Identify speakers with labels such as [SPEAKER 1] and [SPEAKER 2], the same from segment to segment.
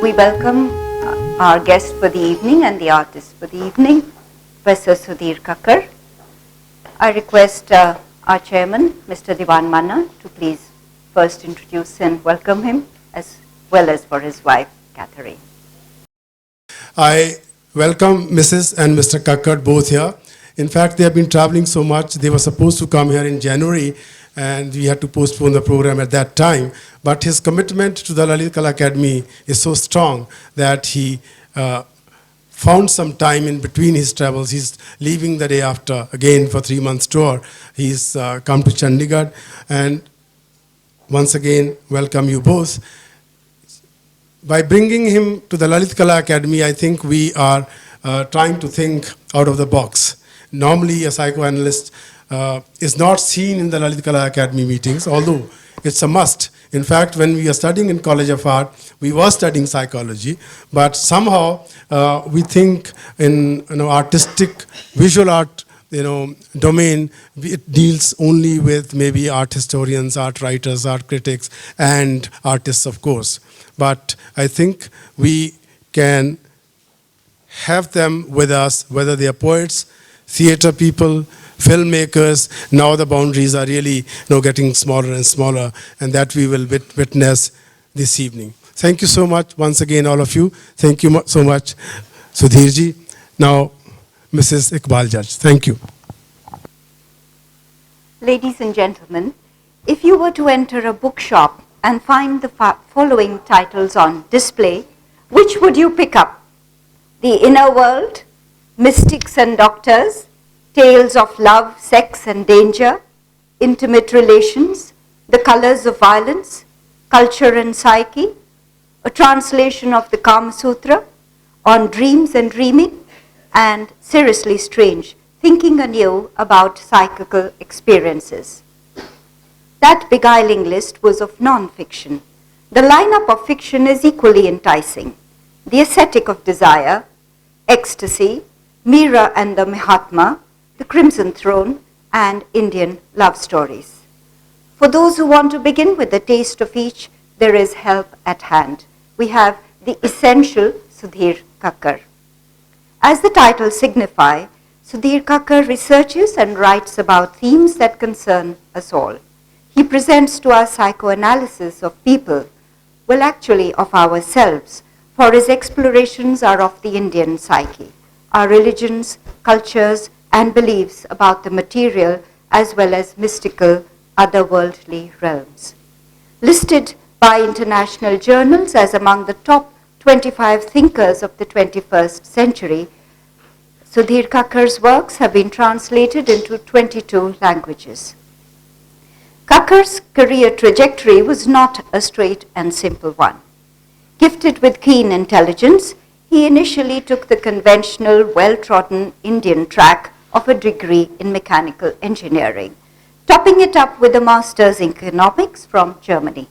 [SPEAKER 1] We welcome our guest for the evening and the artist for the evening, Professor Sudhir Kakar. I request our chairman, Mr. Diwan Manna, to please first introduce and welcome him, as well as for his wife, Catherine.
[SPEAKER 2] I welcome Mrs. and Mr. Kakar both here. In fact, they have been traveling so much. They were supposed to come here in January, and we had to postpone the program at that time. But his commitment to the Lalit Kala Akademi is so strong that he found some time in between his travels. He's leaving the day after, again, for 3 months tour. He's come to Chandigarh, and once again, welcome you both. By bringing him to the Lalit Kala Akademi, I think we are trying to think out of the box. Normally, a psychoanalyst is not seen in the Lalit Kala Akademi meetings, although it's a must. In fact, when we are studying in College of Art, we were studying psychology, but somehow we think in artistic, visual art domain, it deals only with maybe art historians, art writers, art critics, and artists, of course. But I think we can have them with us, whether they are poets, theater people, filmmakers. Now the boundaries are really getting smaller and smaller, and that we will witness this evening. Thank you so much once again, all of you. Thank you so much, Sudhirji. Now, Mrs. Iqbal Judge. Thank you.
[SPEAKER 1] Ladies and gentlemen, if you were to enter a bookshop and find the following titles on display, which would you pick up? The Inner World, Mystics and Doctors, Tales of Love, Sex and Danger, Intimate Relations, The Colors of Violence, Culture and Psyche, a translation of the Kama Sutra, On Dreams and Dreaming, and Seriously Strange, Thinking Anew About Psychical Experiences. That beguiling list was of non-fiction. The lineup of fiction is equally enticing. The Ascetic of Desire, Ecstasy, Meera and the Mahatma, The Crimson Throne, and Indian Love Stories. For those who want to begin with a taste of each, there is help at hand. We have the essential Sudhir Kakar. As the title signify, Sudhir Kakar researches and writes about themes that concern us all. He presents to us psychoanalysis of people, well actually of ourselves, for his explorations are of the Indian psyche, our religions, cultures, and beliefs about the material as well as mystical, otherworldly realms. Listed by international journals as among the top 25 thinkers of the 21st century, Sudhir Kakar's works have been translated into 22 languages. Kakar's career trajectory was not a straight and simple one. Gifted with keen intelligence, he initially took the conventional, well-trodden Indian track of a degree in mechanical engineering, topping it up with a master's in economics from Germany.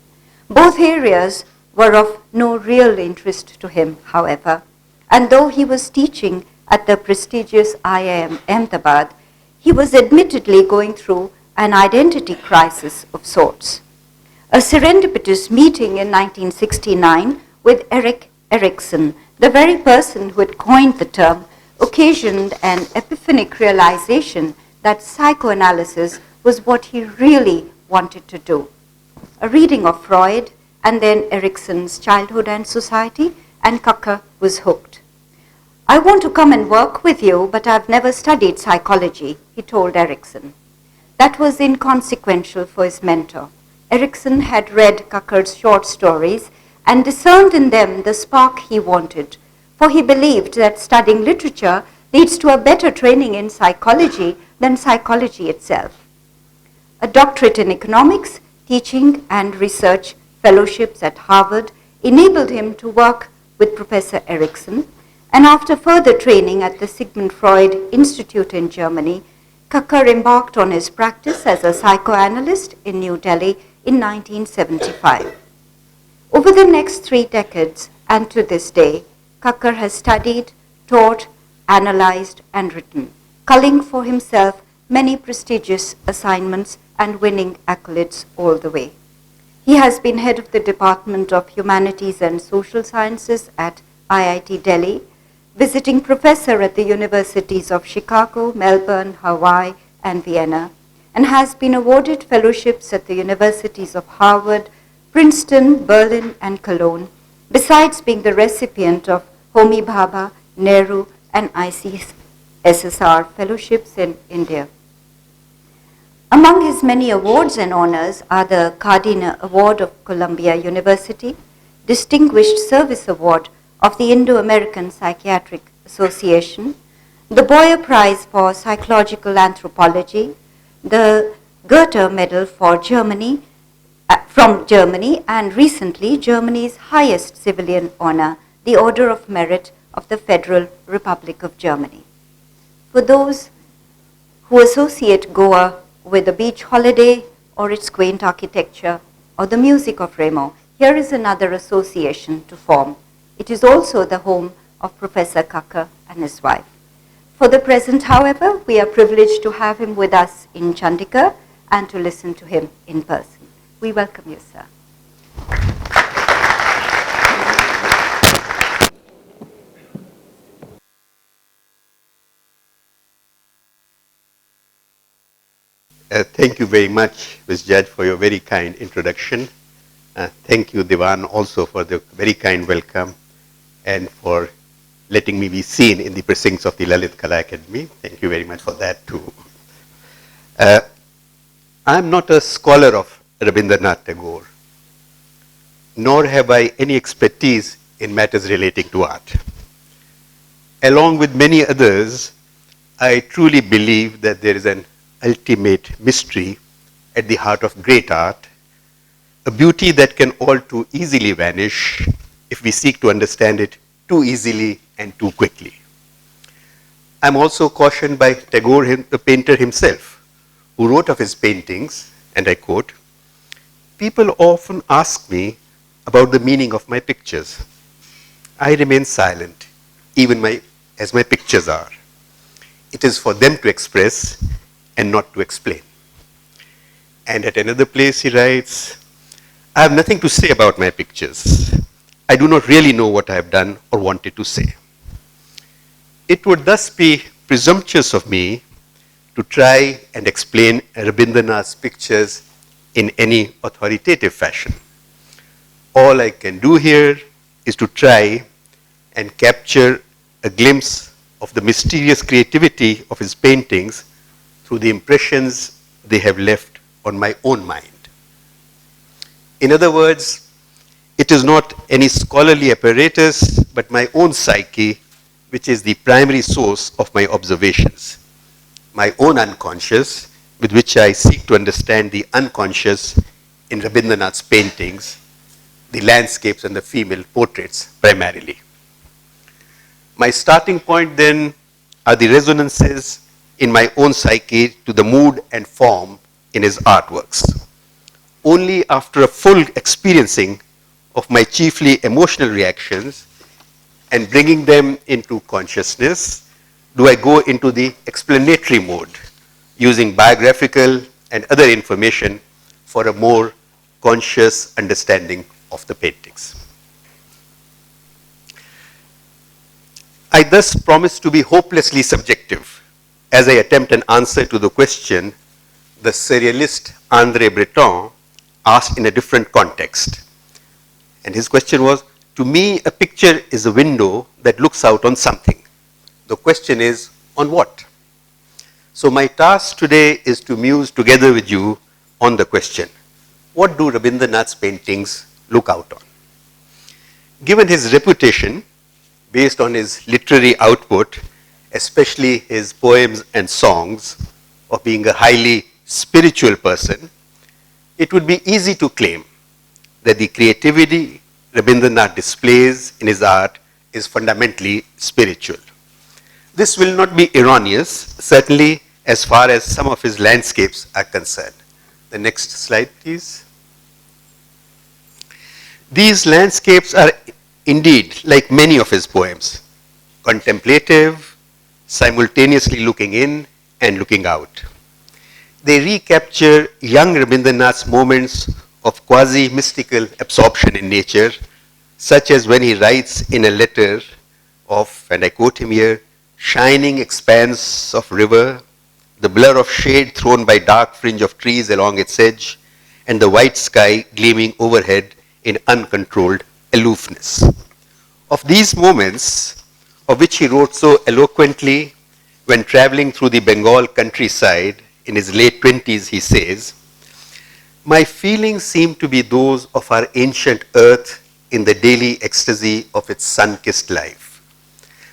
[SPEAKER 1] Both areas were of no real interest to him, however, and though he was teaching at the prestigious IIM Ahmedabad, he was admittedly going through an identity crisis of sorts. A serendipitous meeting in 1969 with Erik Erikson, the very person who had coined the term, occasioned an epiphanic realization that psychoanalysis was what he really wanted to do. A reading of Freud and then Erikson's Childhood and Society, and Kakar was hooked. I want to come and work with you, but I've never studied psychology, he told Erikson. That was inconsequential for his mentor. Erikson had read Kakar's short stories and discerned in them the spark he wanted, for he believed that studying literature leads to a better training in psychology than psychology itself. A doctorate in economics, teaching and research fellowships at Harvard enabled him to work with Professor Erikson, and after further training at the Sigmund Freud Institute in Germany, Kakar embarked on his practice as a psychoanalyst in New Delhi in 1975. Over the next 3 decades and to this day, Kakar has studied, taught, analyzed, and written, culling for himself many prestigious assignments and winning accolades all the way. He has been head of the Department of Humanities and Social Sciences at IIT Delhi, visiting professor at the universities of Chicago, Melbourne, Hawaii, and Vienna, and has been awarded fellowships at the universities of Harvard, Princeton, Berlin, and Cologne, besides being the recipient of Homi Bhabha, Nehru, and ICSSR fellowships in India. Among his many awards and honors are the Cardina Award of Columbia University, Distinguished Service Award of the Indo-American Psychiatric Association, the Boyer Prize for Psychological Anthropology, the Goethe Medal for Germany, from Germany, and recently Germany's highest civilian honor, the Order of Merit of the Federal Republic of Germany. For those who associate Goa with a beach holiday or its quaint architecture or the music of Remo, here is another association to form. It is also the home of Professor Kakar and his wife. For the present, however, we are privileged to have him with us in Chandigarh and to listen to him in person. We welcome you, sir.
[SPEAKER 3] Thank you very much, Ms. Judge, for your very kind introduction. Thank you, Diwan, also for the very kind welcome and for letting me be seen in the precincts of the Lalit Kala Akademi. Thank you very much for that, too. I'm not a scholar of Rabindranath Tagore, nor have I any expertise in matters relating to art. Along with many others, I truly believe that there is an ultimate mystery at the heart of great art, a beauty that can all too easily vanish if we seek to understand it too easily and too quickly. I'm also cautioned by Tagore, the painter himself, who wrote of his paintings, and I quote, "People often ask me about the meaning of my pictures. I remain silent, even as my pictures are. It is for them to express and not to explain." And at another place he writes, "I have nothing to say about my pictures. I do not really know what I have done or wanted to say." It would thus be presumptuous of me to try and explain Rabindranath's pictures in any authoritative fashion. All I can do here is to try and capture a glimpse of the mysterious creativity of his paintings through the impressions they have left on my own mind. In other words, it is not any scholarly apparatus, but my own psyche, which is the primary source of my observations, my own unconscious, with which I seek to understand the unconscious in Rabindranath's paintings, the landscapes and the female portraits primarily. My starting point then are the resonances in my own psyche to the mood and form in his artworks. Only after a full experiencing of my chiefly emotional reactions and bringing them into consciousness do I go into the explanatory mode, using biographical and other information for a more conscious understanding of the paintings. I thus promise to be hopelessly subjective as I attempt an answer to the question the surrealist André Breton asked in a different context. And his question was, to me, a picture is a window that looks out on something. The question is, on what? So my task today is to muse together with you on the question, what do Rabindranath's paintings look out on? Given his reputation, based on his literary output, especially his poems and songs, of being a highly spiritual person, it would be easy to claim that the creativity Rabindranath displays in his art is fundamentally spiritual. This will not be erroneous, certainly as far as some of his landscapes are concerned. The next slide, please. These landscapes are indeed, like many of his poems, contemplative, simultaneously looking in and looking out. They recapture young Rabindranath's moments of quasi-mystical absorption in nature, such as when he writes in a letter of, and I quote him here, shining expanse of river, the blur of shade thrown by dark fringe of trees along its edge, and the white sky gleaming overhead in uncontrolled aloofness. Of these moments, of which he wrote so eloquently when traveling through the Bengal countryside in his late 20s, he says, my feelings seem to be those of our ancient earth in the daily ecstasy of its sun-kissed life.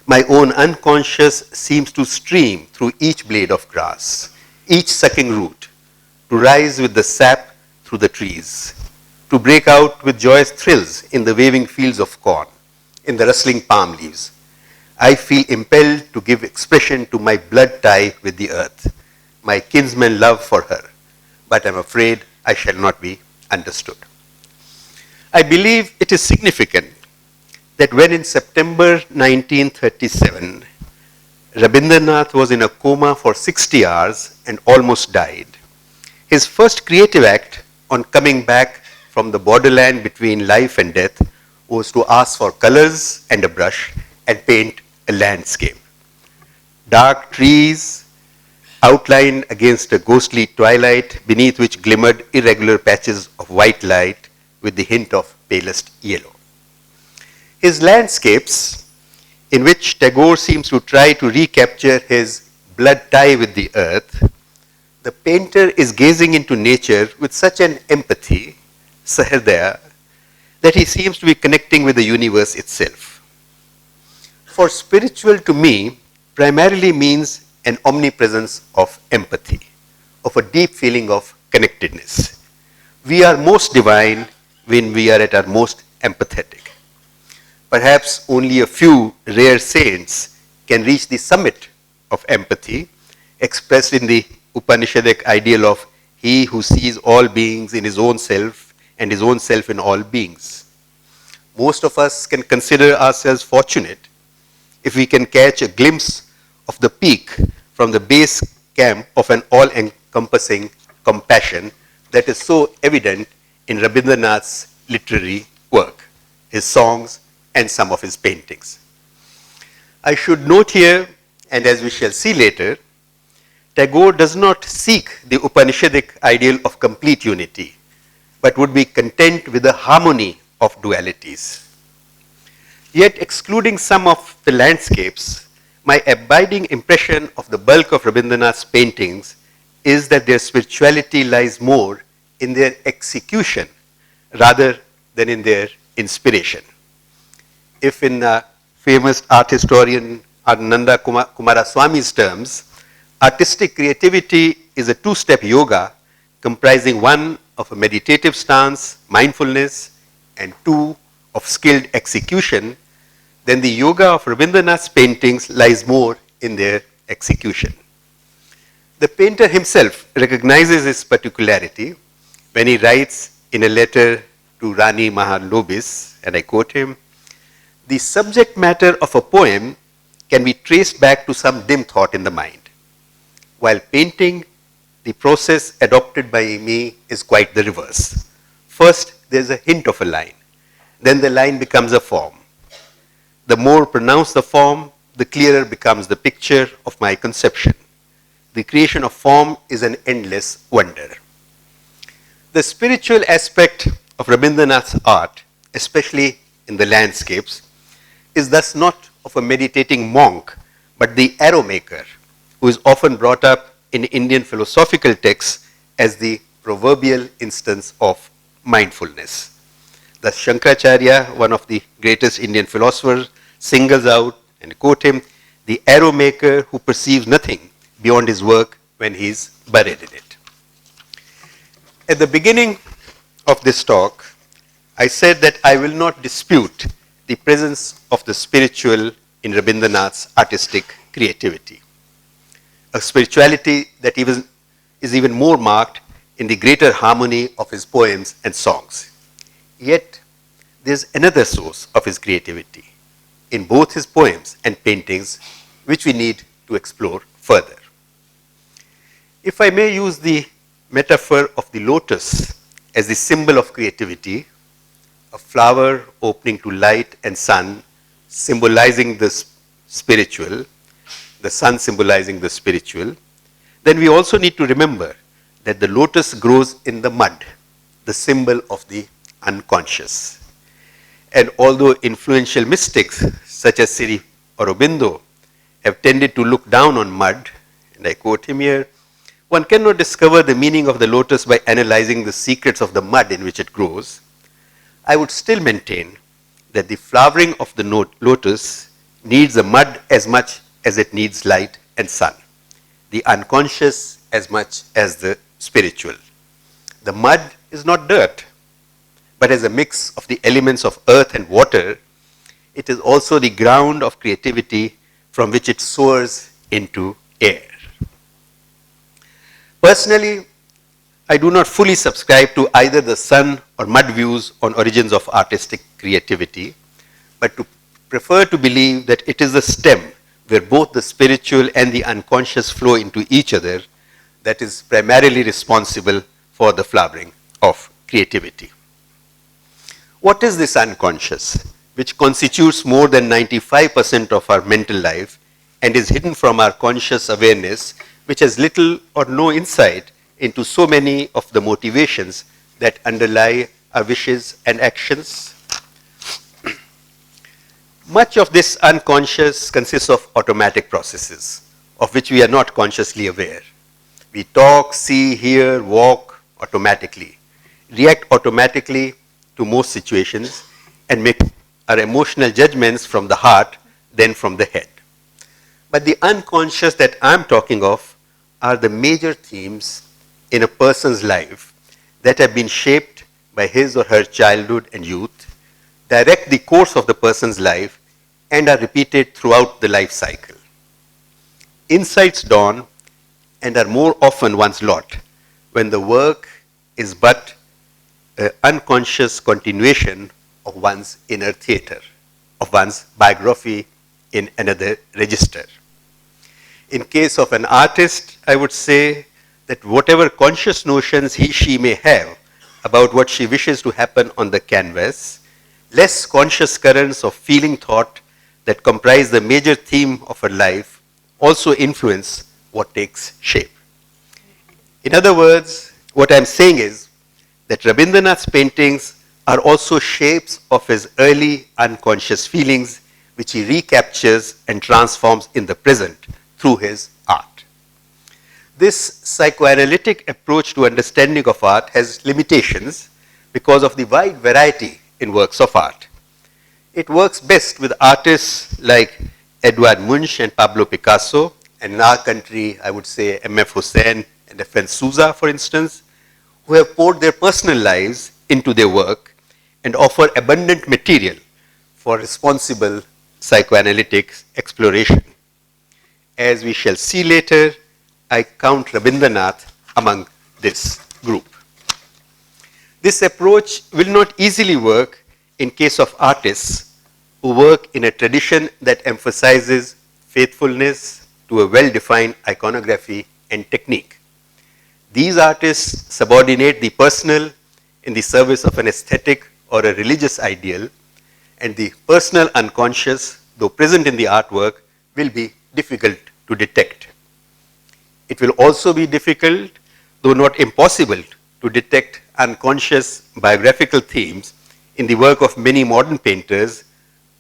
[SPEAKER 3] My own unconscious seems to stream through each blade of grass, each sucking root, to rise with the sap through the trees, to break out with joyous thrills in the waving fields of corn, in the rustling palm leaves. I feel impelled to give expression to my blood tie with the earth, my kinsman love for her, but I'm afraid I shall not be understood. I believe it is significant that when in September 1937, Rabindranath was in a coma for 60 hours and almost died, his first creative act on coming back from the borderland between life and death was to ask for colors and a brush and paint a landscape. Dark trees outlined against a ghostly twilight beneath which glimmered irregular patches of white light with the hint of palest yellow. His landscapes, in which Tagore seems to try to recapture his blood tie with the earth, the painter is gazing into nature with such an empathy, sahridaya, that he seems to be connecting with the universe itself. For spiritual to me primarily means an omnipresence of empathy, of a deep feeling of connectedness. We are most divine when we are at our most empathetic. Perhaps only a few rare saints can reach the summit of empathy, expressed in the Upanishadic ideal of he who sees all beings in his own self and his own self in all beings. Most of us can consider ourselves fortunate if we can catch a glimpse of the peak from the base camp of an all-encompassing compassion that is so evident in Rabindranath's literary work, his songs, and some of his paintings. I should note here, and as we shall see later, Tagore does not seek the Upanishadic ideal of complete unity, but would be content with the harmony of dualities. Yet, excluding some of the landscapes, my abiding impression of the bulk of Rabindranath's paintings is that their spirituality lies more in their execution rather than in their inspiration. If in famous art historian Nanda Kumaraswamy's terms, artistic creativity is a two-step yoga comprising one of a meditative stance, mindfulness, and two of skilled execution, then the yoga of Rabindranath's paintings lies more in their execution. The painter himself recognizes this particularity when he writes in a letter to Rani Mahalobis, and I quote him, the subject matter of a poem can be traced back to some dim thought in the mind. While painting, the process adopted by me is quite the reverse. First, there's a hint of a line. Then the line becomes a form. The more pronounced the form, the clearer becomes the picture of my conception. The creation of form is an endless wonder. The spiritual aspect of Rabindranath's art, especially in the landscapes, is thus not of a meditating monk, but the arrow maker, who is often brought up in Indian philosophical texts as the proverbial instance of mindfulness. Thus, Shankaracharya, one of the greatest Indian philosophers, singles out, and I quote him, the arrow maker who perceives nothing beyond his work when he is buried in it. At the beginning of this talk, I said that I will not dispute the presence of the spiritual in Rabindranath's artistic creativity. A spirituality that is even more marked in the greater harmony of his poems and songs. Yet, there's another source of his creativity in both his poems and paintings, which we need to explore further. If I may use the metaphor of the lotus as the symbol of creativity, a flower opening to light and sun, symbolizing the spiritual, the sun symbolizing the spiritual, then we also need to remember that the lotus grows in the mud, the symbol of the unconscious. And although influential mystics such as Sri Aurobindo have tended to look down on mud, and I quote him here, one cannot discover the meaning of the lotus by analyzing the secrets of the mud in which it grows. I would still maintain that the flowering of the lotus needs the mud as much as it needs light and sun, the unconscious as much as the spiritual. The mud is not dirt, but as a mix of the elements of earth and water, it is also the ground of creativity from which it soars into air. Personally, I do not fully subscribe to either the sun or mud views on origins of artistic creativity, but to prefer to believe that it is the stem where both the spiritual and the unconscious flow into each other that is primarily responsible for the flowering of creativity. What is this unconscious, which constitutes more than 95% of our mental life and is hidden from our conscious awareness, which has little or no insight into so many of the motivations that underlie our wishes and actions? Much of this unconscious consists of automatic processes, of which we are not consciously aware. We talk, see, hear, walk automatically, react automatically to most situations, and make our emotional judgments from the heart, then from the head. But the unconscious that I'm talking of are the major themes in a person's life that have been shaped by his or her childhood and youth, direct the course of the person's life, and are repeated throughout the life cycle. Insights dawn and are more often one's lot when the work is but an unconscious continuation of one's inner theater, of one's biography in another register. In case of an artist, I would say that whatever conscious notions she may have about what she wishes to happen on the canvas, less conscious currents of feeling thought that comprise the major theme of her life also influence what takes shape. In other words, what I'm saying is that Rabindranath's paintings are also shapes of his early unconscious feelings, which he recaptures and transforms in the present through his art. This psychoanalytic approach to understanding of art has limitations because of the wide variety in works of art. It works best with artists like Edvard Munch and Pablo Picasso, and in our country, I would say M.F. Hussain and F.N. Souza, for instance, who have poured their personal lives into their work and offer abundant material for responsible psychoanalytic exploration. As we shall see later, I count Rabindranath among this group. This approach will not easily work in case of artists who work in a tradition that emphasizes faithfulness to a well-defined iconography and technique. These artists subordinate the personal in the service of an aesthetic or a religious ideal, and the personal unconscious, though present in the artwork, will be difficult to detect. It will also be difficult, though not impossible, to detect unconscious biographical themes in the work of many modern painters,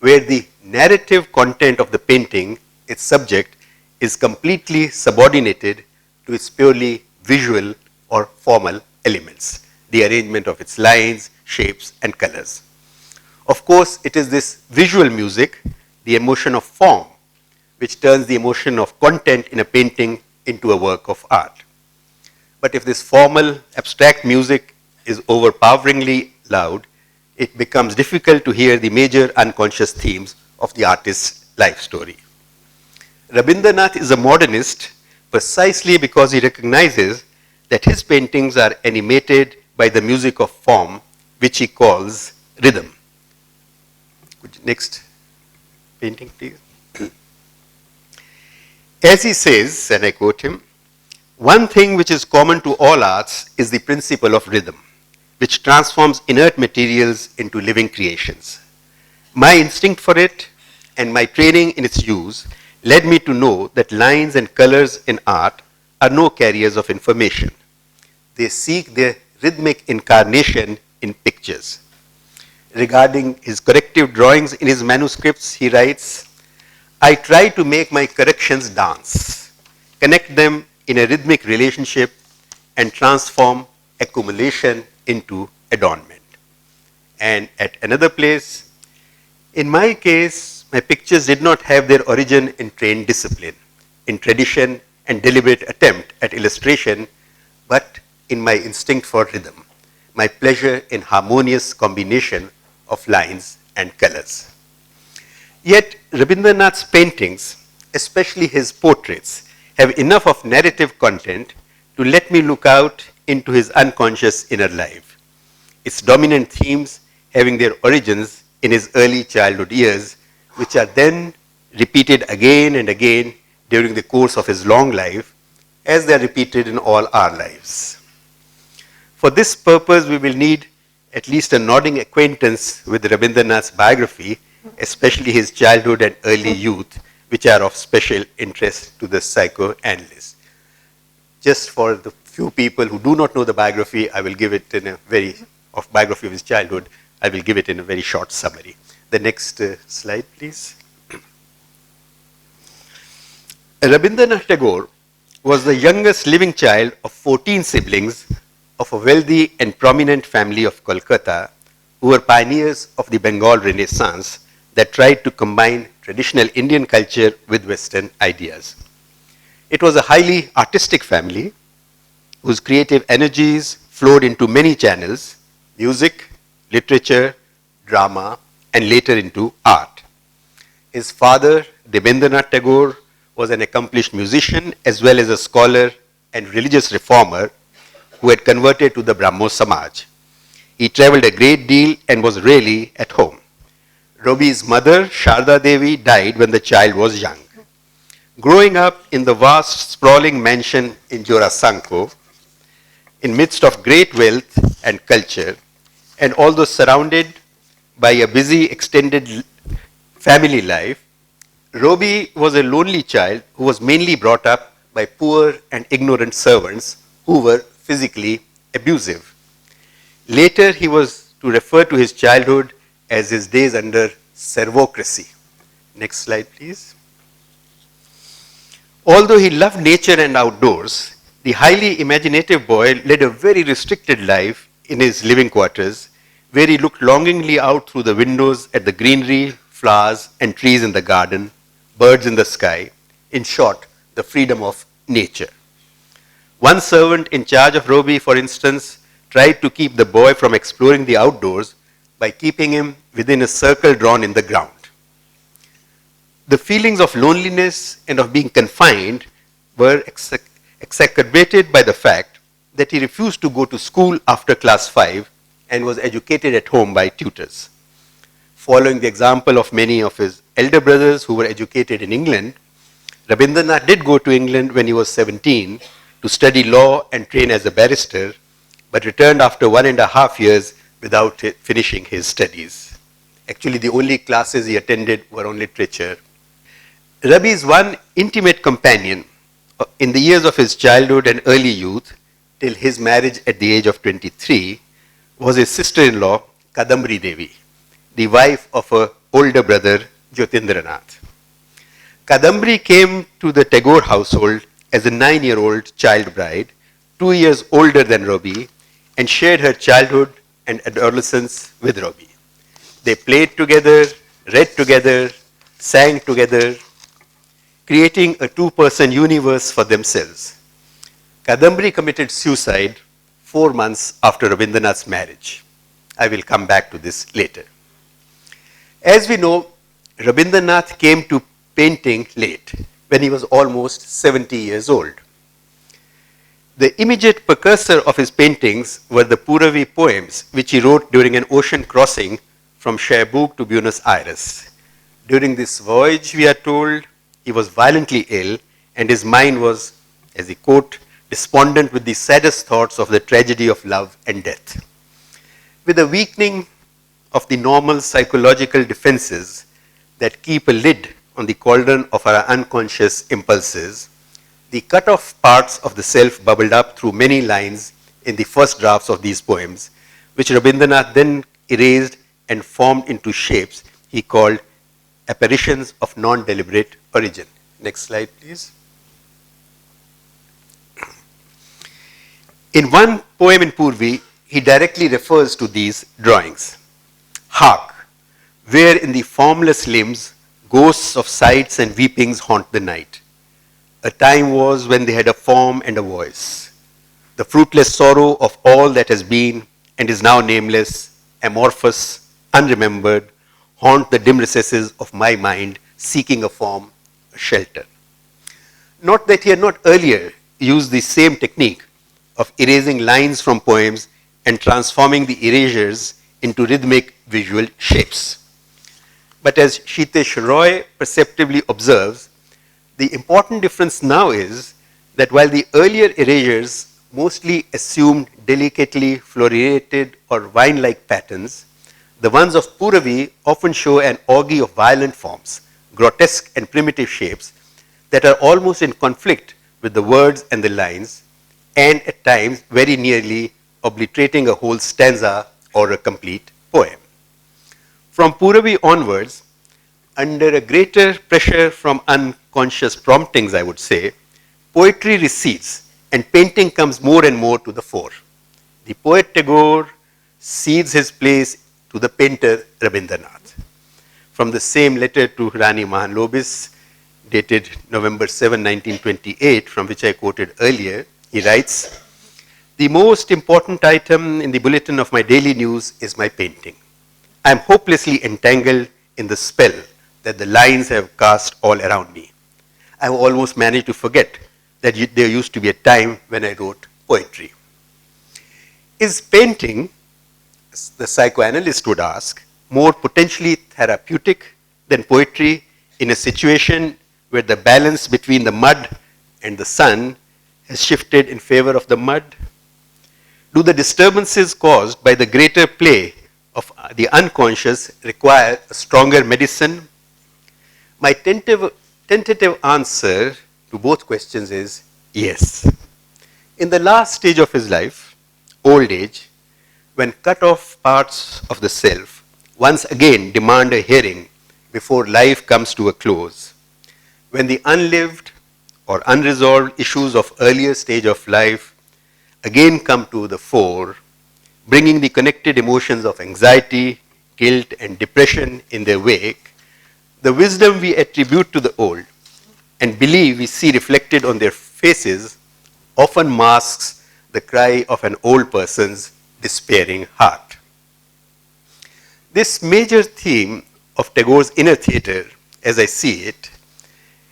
[SPEAKER 3] where the narrative content of the painting its subject, is completely subordinated to its purely visual or formal elements, the arrangement of its lines, shapes, and colors. Of course, it is this visual music, the emotion of form, which turns the emotion of content in a painting into a work of art. But if this formal, abstract music is overpoweringly loud, it becomes difficult to hear the major unconscious themes of the artist's life story. Rabindranath is a modernist precisely because he recognizes that his paintings are animated by the music of form, which he calls rhythm. Next painting, please. As he says, and I quote him, "One thing which is common to all arts is the principle of rhythm, which transforms inert materials into living creations. My instinct for it and my training in its use led me to know that lines and colors in art are no carriers of information. They seek their rhythmic incarnation in pictures." Regarding his corrective drawings in his manuscripts, he writes, "I try to make my corrections dance, connect them in a rhythmic relationship, and transform accumulation into adornment." And at another place, "In my case, my pictures did not have their origin in trained discipline, in tradition and deliberate attempt at illustration, but in my instinct for rhythm, my pleasure in harmonious combination of lines and colors." Yet Rabindranath's paintings, especially his portraits, have enough of narrative content to let me look out into his unconscious inner life, its dominant themes having their origins in his early childhood years, which are then repeated again and again during the course of his long life, as they are repeated in all our lives. For this purpose, we will need at least a nodding acquaintance with Rabindranath's biography, especially his childhood and early youth, which are of special interest to the psychoanalyst. Just for the few people who do not know the biography, I will give it in a biography of his childhood, I will give it in a very short summary. The next slide, please. Rabindranath Tagore was the youngest living child of 14 siblings of a wealthy and prominent family of Kolkata, who were pioneers of the Bengal Renaissance that tried to combine traditional Indian culture with Western ideas. It was a highly artistic family whose creative energies flowed into many channels: music, literature, drama, and later into art. His father, Rabindranath Tagore, was an accomplished musician as well as a scholar and religious reformer who had converted to the Brahmo Samaj. He traveled a great deal and was rarely at home. Robi's mother, Sharda Devi, died when the child was young. Growing up in the vast, sprawling mansion in Jorasanko, in midst of great wealth and culture, and although surrounded by a busy extended family life, Robi was a lonely child who was mainly brought up by poor and ignorant servants who were physically abusive. Later, he was to refer to his childhood as his days under servocracy. Next slide, please. Although he loved nature and outdoors, the highly imaginative boy led a very restricted life in his living quarters, where he looked longingly out through the windows at the greenery, flowers, and trees in the garden, birds in the sky, in short, the freedom of nature. One servant in charge of Robi, for instance, tried to keep the boy from exploring the outdoors by keeping him within a circle drawn in the ground. The feelings of loneliness and of being confined were exacerbated by the fact that he refused to go to school after class 5 and was educated at home by tutors. Following the example of many of his elder brothers who were educated in England, Rabindranath did go to England when he was 17 to study law and train as a barrister, but returned after 1.5 years without finishing his studies. Actually, the only classes he attended were on literature. Rabi's one intimate companion in the years of his childhood and early youth, till his marriage at the age of 23, was his sister-in-law, Kadambari Devi, the wife of her older brother, Jyotindranath. Kadambari came to the Tagore household as a 9-year-old child bride, 2 years older than Robbie, and shared her childhood and adolescence with Robbie. They played together, read together, sang together, creating a two-person universe for themselves. Kadambari committed suicide 4 months after Rabindranath's marriage. I will come back to this later. As we know, Rabindranath came to painting late, when he was almost 70 years old. The immediate precursor of his paintings were the Puravi poems, which he wrote during an ocean crossing from Cherbourg to Buenos Aires. During this voyage, we are told, he was violently ill, and his mind was, as he quote, despondent with the saddest thoughts of the tragedy of love and death. With a weakening of the normal psychological defenses that keep a lid on the cauldron of our unconscious impulses, the cut-off parts of the self bubbled up through many lines in the first drafts of these poems, which Rabindranath then erased and formed into shapes he called apparitions of non-deliberate origin. Next slide, please. In one poem in Purvi, he directly refers to these drawings. Hark, where in the formless limbs ghosts of sights and weepings haunt the night. A time was when they had a form and a voice. The fruitless sorrow of all that has been and is now nameless, amorphous, unremembered, haunt the dim recesses of my mind, seeking a form, a shelter. Not that he had not earlier used the same technique of erasing lines from poems and transforming the erasures into rhythmic visual shapes. But as Shitesh Roy perceptibly observes, the important difference now is that while the earlier erasures mostly assumed delicately fluoriated or wine-like patterns, the ones of Puravi often show an orgy of violent forms, grotesque and primitive shapes that are almost in conflict with the words and the lines, and at times very nearly obliterating a whole stanza or a complete poem. From Puravi onwards, under a greater pressure from unconscious promptings, I would say, poetry recedes and painting comes more and more to the fore. The poet Tagore cedes his place to the painter Rabindranath. From the same letter to Rani Mahalobis, dated November 7, 1928, from which I quoted earlier, he writes, "The most important item in the bulletin of my daily news is my painting. I am hopelessly entangled in the spell that the lines have cast all around me. I have almost managed to forget that there used to be a time when I wrote poetry." Is painting, the psychoanalyst would ask, more potentially therapeutic than poetry in a situation where the balance between the mud and the sun has shifted in favor of the mud? Do the disturbances caused by the greater play of the unconscious require a stronger medicine? My tentative answer to both questions is yes. In the last stage of his life, old age, when cut off parts of the self once again demand a hearing before life comes to a close, when the unlived or unresolved issues of earlier stage of life again come to the fore, bringing the connected emotions of anxiety, guilt, and depression in their wake, the wisdom we attribute to the old and believe we see reflected on their faces often masks the cry of an old person's despairing heart. This major theme of Tagore's inner theatre, as I see it,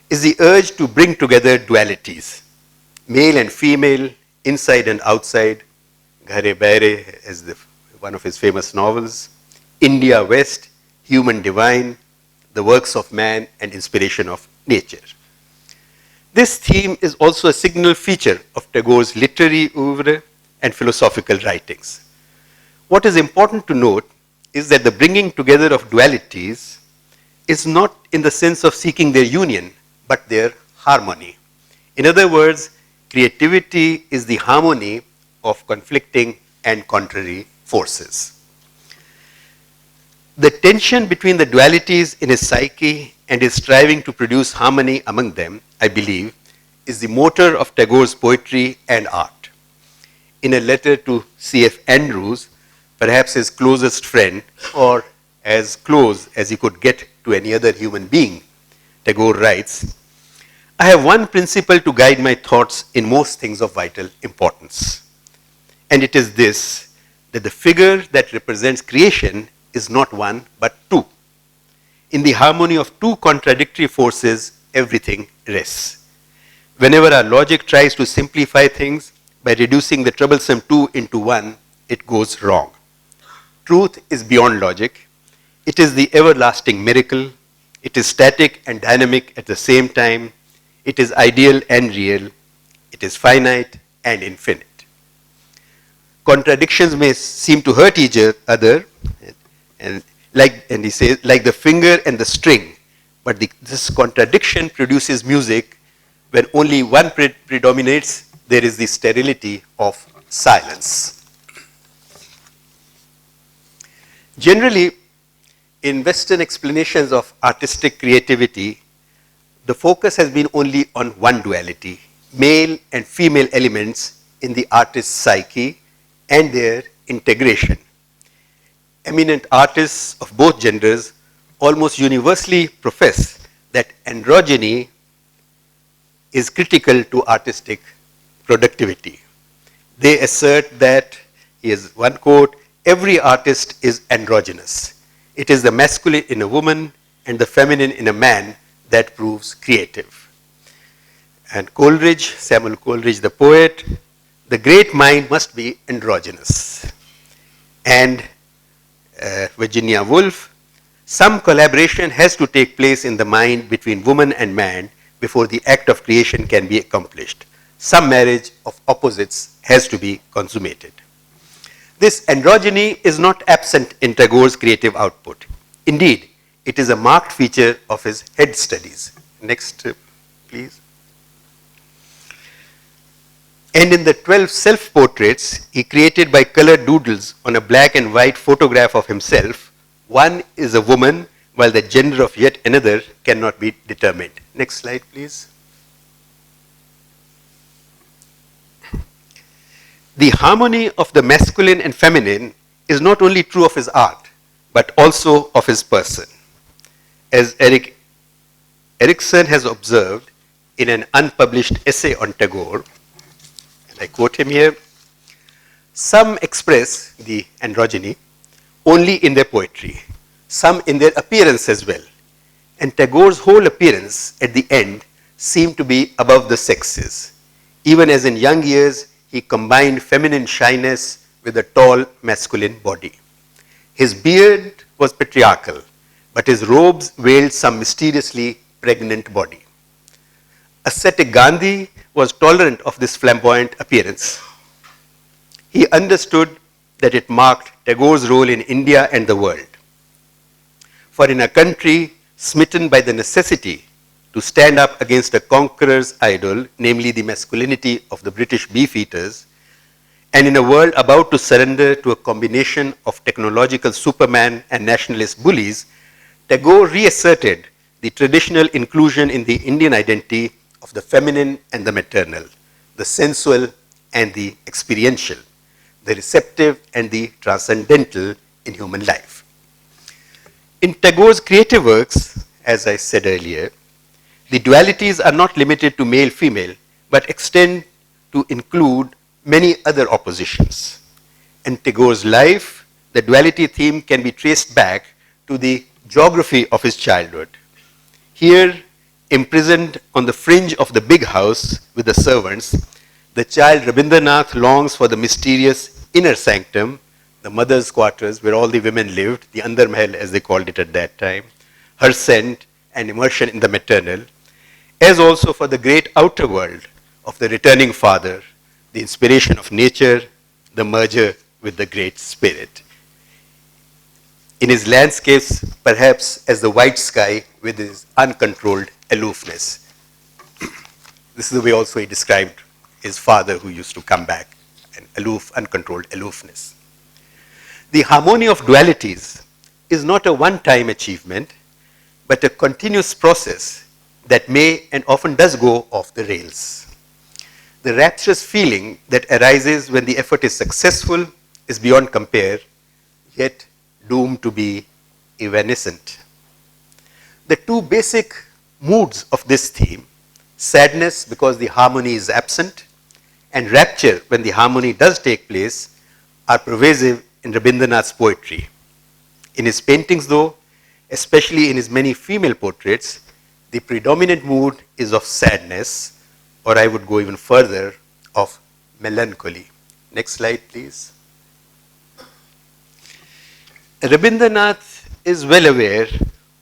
[SPEAKER 3] is the urge to bring together dualities, male and female, inside and outside, Ghare Baire as one of his famous novels, India West, human divine, the works of man and inspiration of nature. This theme is also a signal feature of Tagore's literary oeuvre and philosophical writings. What is important to note is that the bringing together of dualities is not in the sense of seeking their union, but their harmony. In other words, creativity is the harmony of conflicting and contrary forces. The tension between the dualities in his psyche and his striving to produce harmony among them, I believe, is the motor of Tagore's poetry and art. In a letter to C.F. Andrews, perhaps his closest friend, or as close as he could get to any other human being, Tagore writes, "I have one principle to guide my thoughts in most things of vital importance. And it is this, that the figure that represents creation is not one, but two. In the harmony of two contradictory forces, everything rests. Whenever our logic tries to simplify things by reducing the troublesome two into one, it goes wrong. Truth is beyond logic. It is the everlasting miracle. It is static and dynamic at the same time. It is ideal and real. It is finite and infinite. Contradictions may seem to hurt each other, and he says, like the finger and the string, but this contradiction produces music. When only one predominates, there is the sterility of silence." Generally, in Western explanations of artistic creativity, the focus has been only on one duality, male and female elements in the artist's psyche and their integration. Eminent artists of both genders almost universally profess that androgyny is critical to artistic productivity. They assert that, here's one quote, "Every artist is androgynous. It is the masculine in a woman and the feminine in a man that proves creative." And Coleridge, Samuel Coleridge, the poet, "The great mind must be androgynous." And Virginia Woolf, "Some collaboration has to take place in the mind between woman and man before the act of creation can be accomplished. Some marriage of opposites has to be consummated." This androgyny is not absent in Tagore's creative output. Indeed, it is a marked feature of his head studies. Next, please. And in the 12 self-portraits he created by colored doodles on a black and white photograph of himself, one is a woman, while the gender of yet another cannot be determined. Next slide, please. The harmony of the masculine and feminine is not only true of his art, but also of his person. As Erikson has observed in an unpublished essay on Tagore, and I quote him here, "Some express the androgyny only in their poetry, some in their appearance as well. And Tagore's whole appearance at the end seemed to be above the sexes. Even as in young years, he combined feminine shyness with a tall masculine body. His beard was patriarchal, but his robes veiled some mysteriously pregnant body. Ascetic Gandhi was tolerant of this flamboyant appearance. He understood that it marked Tagore's role in India and the world. For in a country smitten by the necessity to stand up against a conqueror's idol, namely the masculinity of the British beefeaters, and in a world about to surrender to a combination of technological superman and nationalist bullies, Tagore reasserted the traditional inclusion in the Indian identity of the feminine and the maternal, the sensual and the experiential, the receptive and the transcendental in human life. In Tagore's creative works, as I said earlier, the dualities are not limited to male-female, but extend to include many other oppositions. In Tagore's life, the duality theme can be traced back to the geography of his childhood. Here, imprisoned on the fringe of the big house with the servants, the child Rabindranath longs for the mysterious inner sanctum, the mother's quarters where all the women lived, the Andar Mahal as they called it at that time, her scent and immersion in the maternal, as also for the great outer world of the returning father, the inspiration of nature, the merger with the great spirit. In his landscapes, perhaps as the white sky with his uncontrolled aloofness. This is the way also he described his father who used to come back, an aloof, uncontrolled aloofness. The harmony of dualities is not a one-time achievement, but a continuous process that may and often does go off the rails. The rapturous feeling that arises when the effort is successful is beyond compare, yet doomed to be evanescent. The two basic moods of this theme, sadness because the harmony is absent, and rapture when the harmony does take place, are pervasive in Rabindranath's poetry. In his paintings, though, especially in his many female portraits, the predominant mood is of sadness, or I would go even further, of melancholy. Next slide, please. Rabindranath is well aware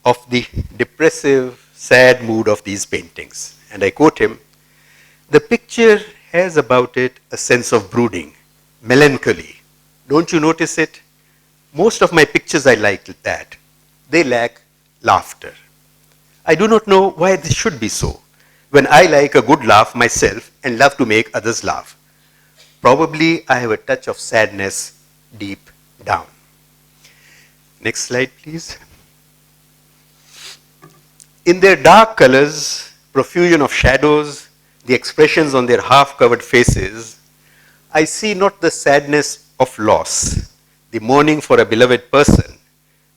[SPEAKER 3] of the depressive, sad mood of these paintings. And I quote him, "The picture has about it a sense of brooding, melancholy. Don't you notice it? Most of my pictures I like that. They lack laughter. I do not know why this should be so, when I like a good laugh myself and love to make others laugh. Probably I have a touch of sadness deep down." Next slide, please. In their dark colors, profusion of shadows, the expressions on their half-covered faces, I see not the sadness of loss, the mourning for a beloved person,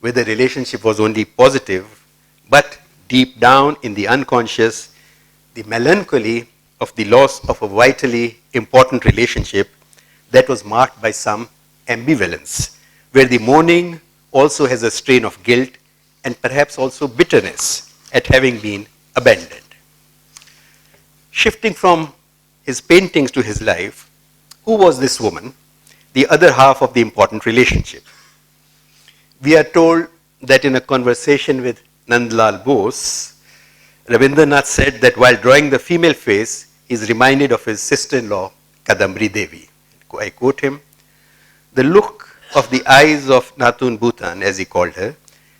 [SPEAKER 3] where the relationship was only positive, but deep down in the unconscious, the melancholy of the loss of a vitally important relationship that was marked by some ambivalence, where the mourning also has a strain of guilt and perhaps also bitterness at having been abandoned. Shifting from his paintings to his life, who was this woman, the other half of the important relationship? We are told that in a conversation with Nandlal Bose, Rabindranath said that while drawing the female face, he is reminded of his sister-in-law, Kadambari Devi. I quote him, "The look of the eyes of Natun Bhutan, as he called her,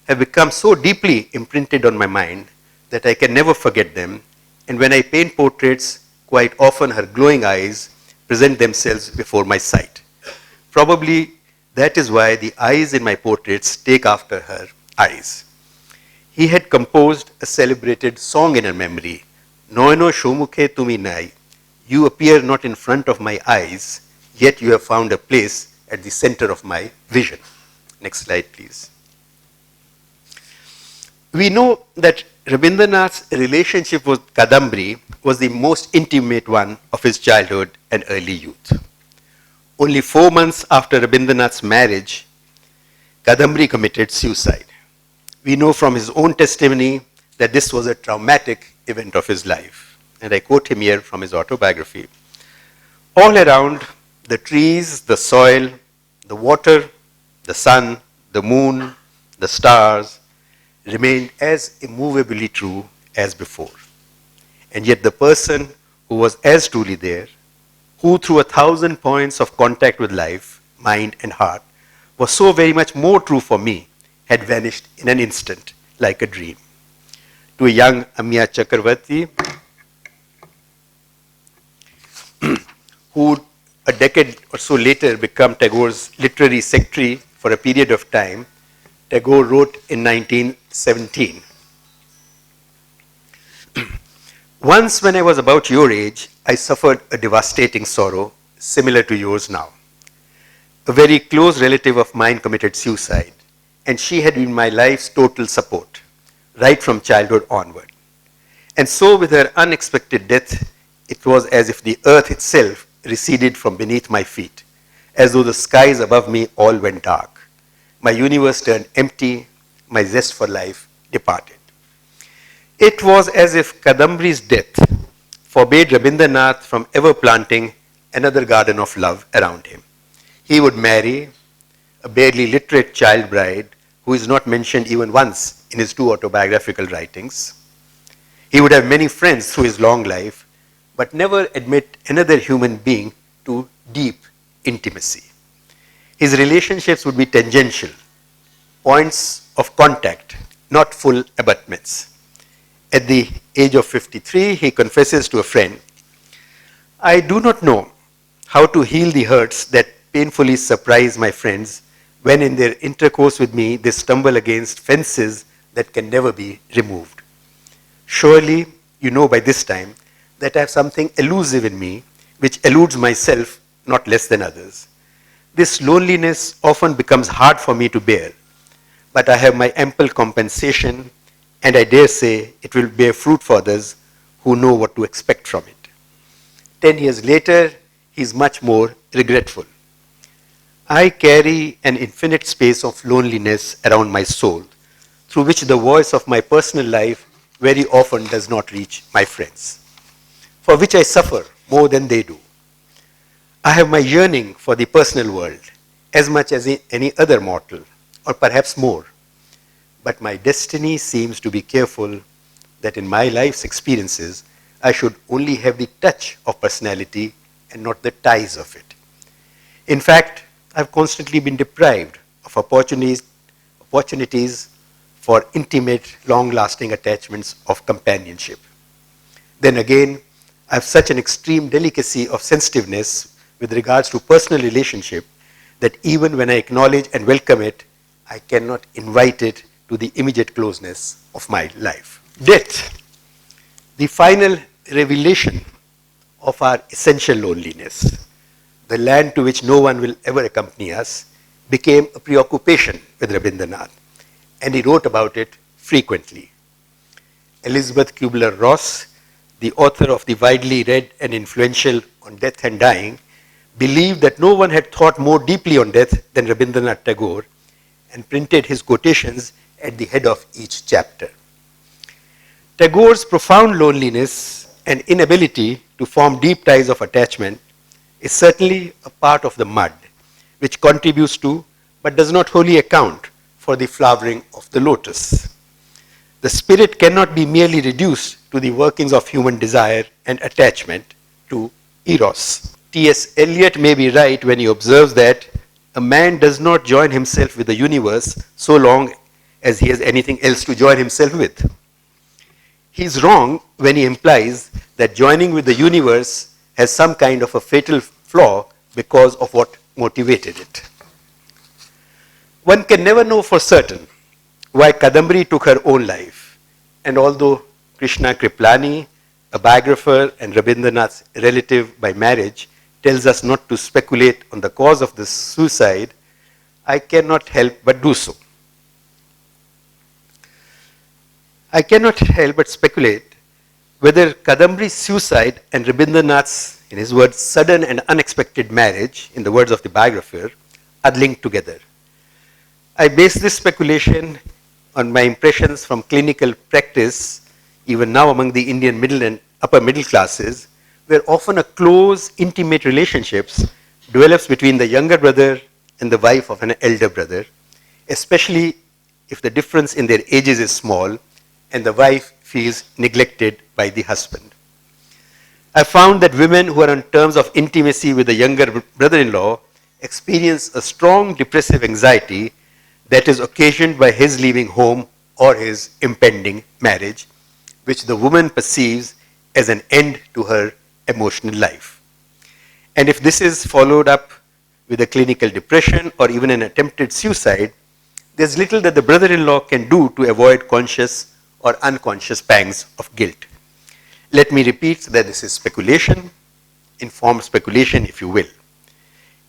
[SPEAKER 3] have become so deeply imprinted on my mind that I can never forget them, and when I paint portraits, quite often her glowing eyes present themselves before my sight. Probably that is why the eyes in my portraits take after her eyes." He had composed a celebrated song in her memory, "Noino Shomukhe Tumi Nai, you appear not in front of my eyes, yet you have found a place at the center of my vision." Next slide, please. We know that Rabindranath's relationship with Kadambari was the most intimate one of his childhood and early youth. Only 4 months after Rabindranath's marriage, Kadambari committed suicide. We know from his own testimony that this was a traumatic event of his life. And I quote him here from his autobiography. "All around, the trees, the soil, the water, the sun, the moon, the stars, remained as immovably true as before. And yet the person who was as truly there, who through 1,000 points of contact with life, mind and heart, was so very much more true for me, had vanished in an instant like a dream." To a young Amiya Chakravarti, who a decade or so later became Tagore's literary secretary for a period of time, Tagore wrote in 1917, "Once when I was about your age, I suffered a devastating sorrow similar to yours now. A very close relative of mine committed suicide, and she had been my life's total support, right from childhood onward. And so with her unexpected death, it was as if the earth itself receded from beneath my feet, as though the skies above me all went dark. My universe turned empty, my zest for life departed." It was as if Kadambari's death forbade Rabindranath from ever planting another garden of love around him. He would marry a barely literate child bride who is not mentioned even once in his 2 autobiographical writings. He would have many friends through his long life, but never admit another human being to deep intimacy. His relationships would be tangential, points of contact, not full abutments. At the age of 53, he confesses to a friend, "I do not know how to heal the hurts that painfully surprise my friends when in their intercourse with me they stumble against fences that can never be removed. Surely you know by this time that I have something elusive in me which eludes myself not less than others. This loneliness often becomes hard for me to bear, but I have my ample compensation, and I dare say it will bear fruit for others who know what to expect from it. 10 years later, he is much more regretful. I carry an infinite space of loneliness around my soul, through which the voice of my personal life very often does not reach my friends, for which I suffer more than they do. I have my yearning for the personal world as much as any other mortal, or perhaps more. But my destiny seems to be careful that in my life's experiences, I should only have the touch of personality and not the ties of it. In fact, I've constantly been deprived of opportunities for intimate, long-lasting attachments of companionship. Then again, I have such an extreme delicacy of sensitiveness with regards to personal relationship that even when I acknowledge and welcome it, I cannot invite it to the immediate closeness of my life. Death, the final revelation of our essential loneliness, the land to which no one will ever accompany us, became a preoccupation with Rabindranath, and he wrote about it frequently. Elizabeth Kubler-Ross, the author of the widely read and influential On Death and Dying, believed that no one had thought more deeply on death than Rabindranath Tagore, and printed his quotations at the head of each chapter. Tagore's profound loneliness and inability to form deep ties of attachment is certainly a part of the mud, which contributes to, but does not wholly account for the flowering of the lotus. The spirit cannot be merely reduced to the workings of human desire and attachment, to eros. T.S. Eliot may be right when he observes that a man does not join himself with the universe so long as he has anything else to join himself with. He is wrong when he implies that joining with the universe has some kind of a fatal flaw because of what motivated it. One can never know for certain why Kadambari took her own life, and although Krishna Kriplani, a biographer and Rabindranath's relative by marriage, tells us not to speculate on the cause of this suicide, I cannot help but do so. I cannot help but speculate whether Kadambari's suicide and Rabindranath's, in his words, sudden and unexpected marriage, in the words of the biographer, are linked together. I base this speculation on my impressions from clinical practice, even now among the Indian middle and upper middle classes, where often a close, intimate relationships develops between the younger brother and the wife of an elder brother, especially if the difference in their ages is small and the wife feels neglected by the husband. I found that women who are on terms of intimacy with the younger brother-in-law experience a strong depressive anxiety that is occasioned by his leaving home or his impending marriage, which the woman perceives as an end to her emotional life. And if this is followed up with a clinical depression or even an attempted suicide, there's little that the brother-in-law can do to avoid conscious or unconscious pangs of guilt. Let me repeat that this is speculation, informed speculation if you will.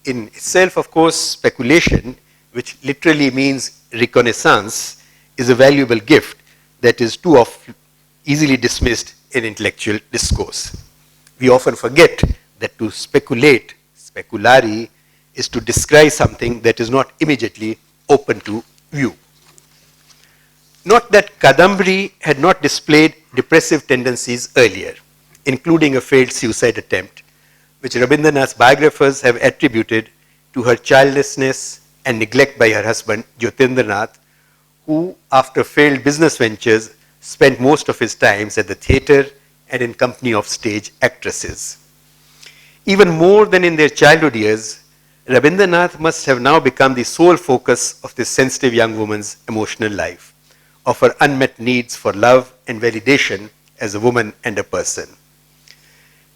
[SPEAKER 3] In itself, of course, speculation, which literally means reconnaissance, is a valuable gift that is too often easily dismissed in intellectual discourse. We often forget that to speculate, speculari, is to describe something that is not immediately open to view. Not that Kadambari had not displayed depressive tendencies earlier, including a failed suicide attempt, which Rabindranath's biographers have attributed to her childlessness and neglect by her husband, Jyotirndra, who, after failed business ventures, spent most of his times at the theatre and in company of stage actresses. Even more than in their childhood years, Rabindranath must have now become the sole focus of this sensitive young woman's emotional life, of her unmet needs for love and validation as a woman and a person.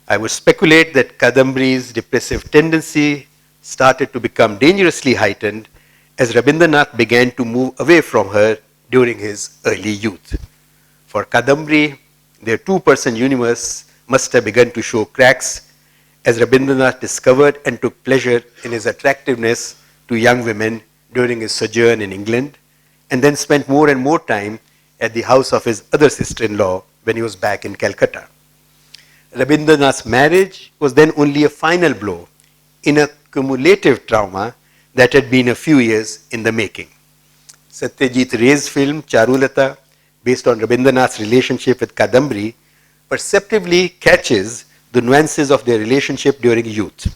[SPEAKER 3] I would speculate that Kadambari's depressive tendency started to become dangerously heightened as Rabindranath began to move away from her during his early youth. For Kadambari, their two-person universe must have begun to show cracks as Rabindranath discovered and took pleasure in his attractiveness to young women during his sojourn in England, and then spent more and more time at the house of his other sister-in-law when he was back in Calcutta. Rabindranath's marriage was then only a final blow in a cumulative trauma that had been a few years in the making. Satyajit Ray's film Charulata, based on Rabindranath's relationship with Kadambari, perceptively catches the nuances of their relationship during youth,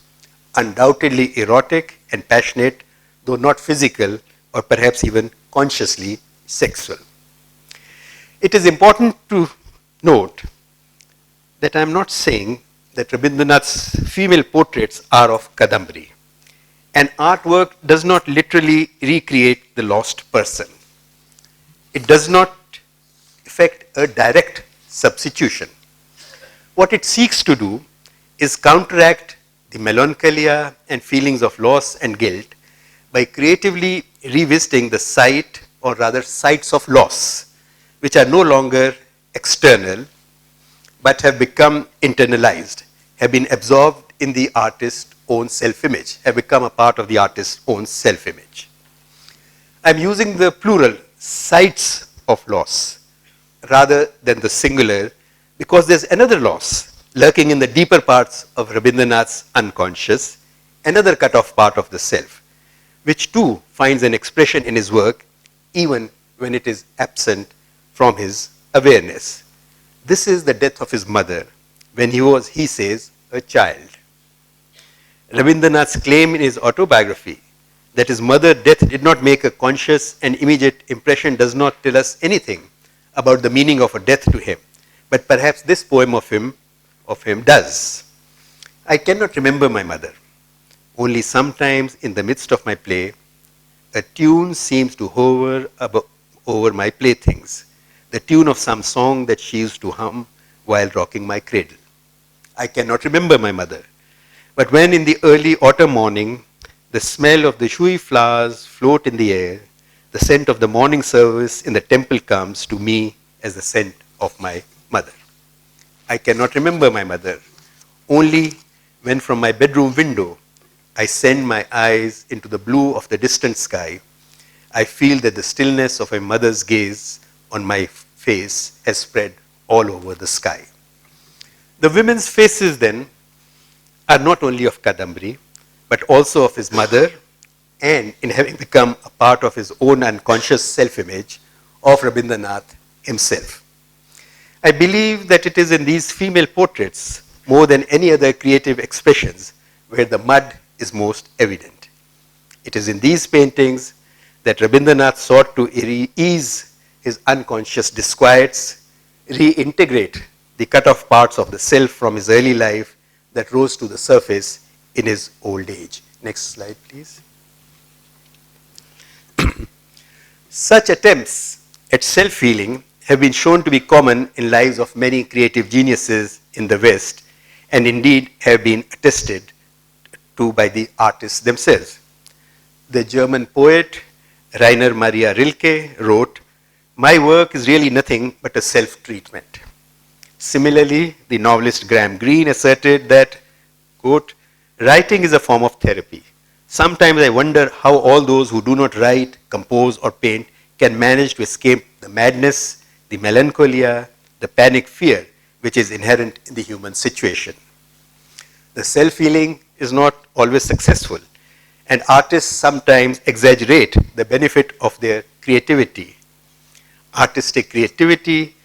[SPEAKER 3] undoubtedly erotic and passionate, though not physical or perhaps even consciously sexual. It is important to note that I am not saying that Rabindranath's female portraits are of Kadambari. An artwork does not literally recreate the lost person. It does not effect a direct substitution. What it seeks to do is counteract the melancholia and feelings of loss and guilt by creatively revisiting the site, or rather sites of loss, which are no longer external but have become internalized, have been absorbed in the artist's own self-image, have become a part of the artist's own self-image. I'm using the plural, sites of loss, rather than the singular, because there's another loss lurking in the deeper parts of Rabindranath's unconscious, another cut-off part of the self, which too finds an expression in his work even when it is absent from his awareness. This is the death of his mother when he was, he says, a child. Rabindranath's claim in his autobiography that his mother's death did not make a conscious and immediate impression does not tell us anything about the meaning of a death to him, but perhaps this poem of him does. I cannot remember my mother. Only sometimes in the midst of my play, a tune seems to hover over my playthings, the tune of some song that she used to hum while rocking my cradle. I cannot remember my mother, but when in the early autumn morning, the smell of the shui flowers float in the air, the scent of the morning service in the temple comes to me as the scent of my mother. I cannot remember my mother. Only when from my bedroom window I send my eyes into the blue of the distant sky, I feel that the stillness of a mother's gaze on my face has spread all over the sky. The women's faces then are not only of Kadambari, but also of his mother, and in having become a part of his own unconscious self-image, of Rabindranath himself. I believe that it is in these female portraits, more than any other creative expressions, where the mud is most evident. It is in these paintings that Rabindranath sought to ease his unconscious disquiets, reintegrate the cut-off parts of the self from his early life that rose to the surface in his old age. Next slide, please. Such attempts at self-healing have been shown to be common in lives of many creative geniuses in the West, and indeed have been attested to by the artists themselves. The German poet Rainer Maria Rilke wrote, "My work is really nothing but a self-treatment." Similarly, the novelist Graham Greene asserted that, quote, "Writing is a form of therapy. Sometimes I wonder how all those who do not write, compose, or paint can manage to escape the madness, the melancholia, the panic fear which is inherent in the human situation." The self-healing is not always successful, and artists sometimes exaggerate the benefit of their creativity. Artistic creativity,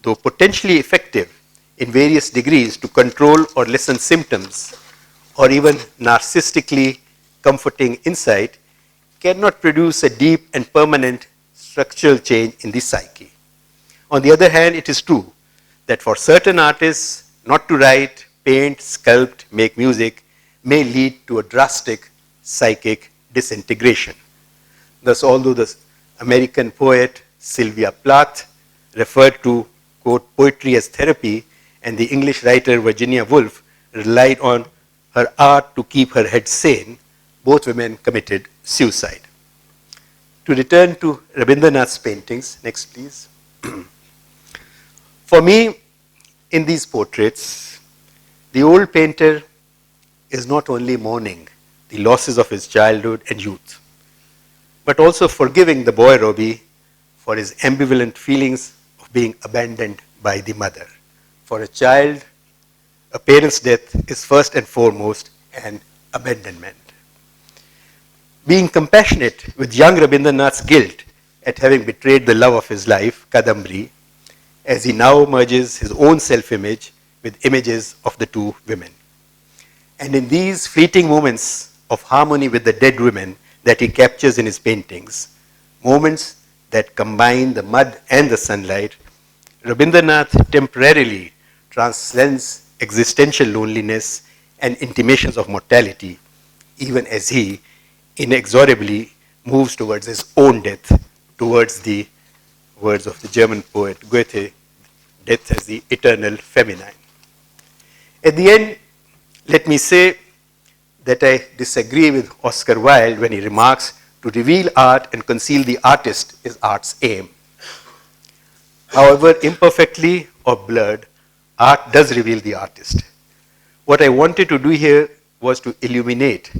[SPEAKER 3] though potentially effective in various degrees to control or lessen symptoms, or even narcissistically comforting insight, cannot produce a deep and permanent structural change in the psyche. On the other hand, it is true that for certain artists, not to write, paint, sculpt, make music may lead to a drastic psychic disintegration. Thus, although the American poet Sylvia Plath referred to, quote, poetry as therapy, and the English writer Virginia Woolf relied on her art to keep her head sane, both women committed suicide. To return to Rabindranath's paintings, next please. For me, in these portraits, the old painter is not only mourning the losses of his childhood and youth, but also forgiving the boy Robbie for his ambivalent feelings of being abandoned by the mother. For a child, a parent's death is first and foremost an abandonment. Being compassionate with young Rabindranath's guilt at having betrayed the love of his life, Kadambari, as he now merges his own self-image with images of the two women. And in these fleeting moments of harmony with the dead women that he captures in his paintings, moments that combine the mud and the sunlight, Rabindranath temporarily transcends existential loneliness and intimations of mortality, even as he inexorably moves towards his own death, towards the words of the German poet Goethe, death as the eternal feminine. At the end, let me say that I disagree with Oscar Wilde when he remarks, to reveal art and conceal the artist is art's aim. However imperfectly or blurred, art does reveal the artist. What I wanted to do here was to illuminate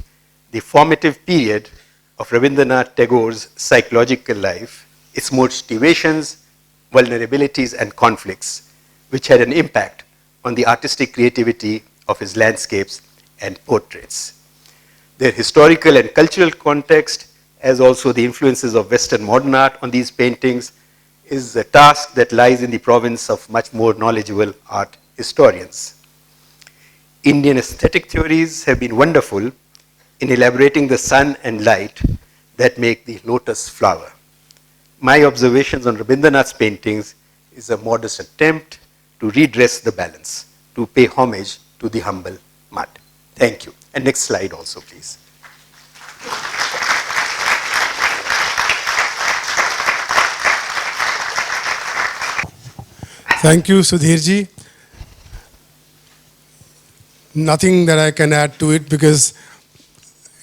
[SPEAKER 3] the formative period of Rabindranath Tagore's psychological life, its motivations, vulnerabilities, and conflicts, which had an impact on the artistic creativity of his landscapes and portraits. Their historical and cultural context, as also the influences of Western modern art on these paintings, is a task that lies in the province of much more knowledgeable art historians. Indian aesthetic theories have been wonderful in elaborating the sun and light that make the lotus flower. My observations on Rabindranath's paintings is a modest attempt to redress the balance, to pay homage to the humble mud. Thank you. And next slide also, please.
[SPEAKER 2] Thank you, Sudhirji. Nothing that I can add to it because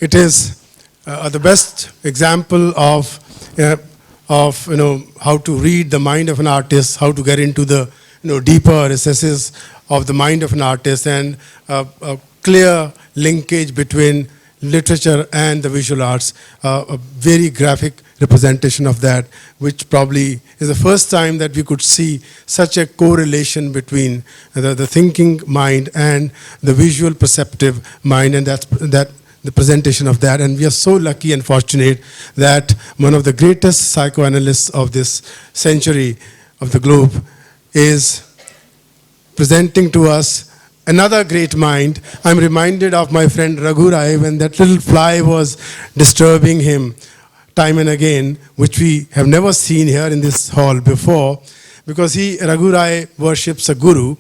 [SPEAKER 2] it is the best example of how to read the mind of an artist, how to get into the deeper recesses of the mind of an artist, and a clear linkage between literature and the visual arts, a very graphic representation of that, which probably is the first time that we could see such a correlation between the thinking mind and the visual perceptive mind, and that the presentation of that. And we are so lucky and fortunate that one of the greatest psychoanalysts of this century of the globe is presenting to us another great mind. I'm reminded of my friend Raghu Rai when that little fly was disturbing him time and again, which we have never seen here in this hall before, because Raghu Rai worships a guru.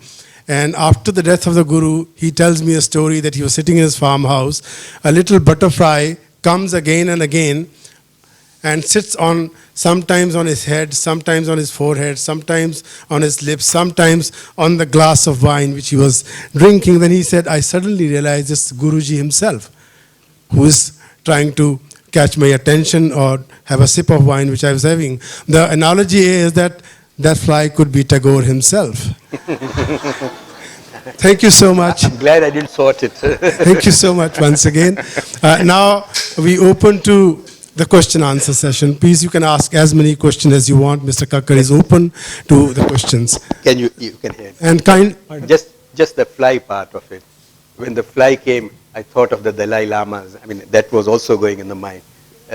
[SPEAKER 2] And after the death of the guru, he tells me a story that he was sitting in his farmhouse. A little butterfly comes again and again and sits on, sometimes on his head, sometimes on his forehead, sometimes on his lips, sometimes on the glass of wine which he was drinking. Then he said, I suddenly realized it's Guruji himself who is trying to catch my attention or have a sip of wine which I was having. The analogy is that that fly could be Tagore himself. Thank you so much.
[SPEAKER 3] I'm glad I didn't sort it.
[SPEAKER 2] Thank you so much once again. Now we open to the question answer session. Please, you can ask as many questions as you want. Mr. Kakar is open to the questions.
[SPEAKER 3] You can hear.
[SPEAKER 2] And
[SPEAKER 3] just the fly part of it. When the fly came, I thought of the Dalai Lamas. I mean, that was also going in the mind.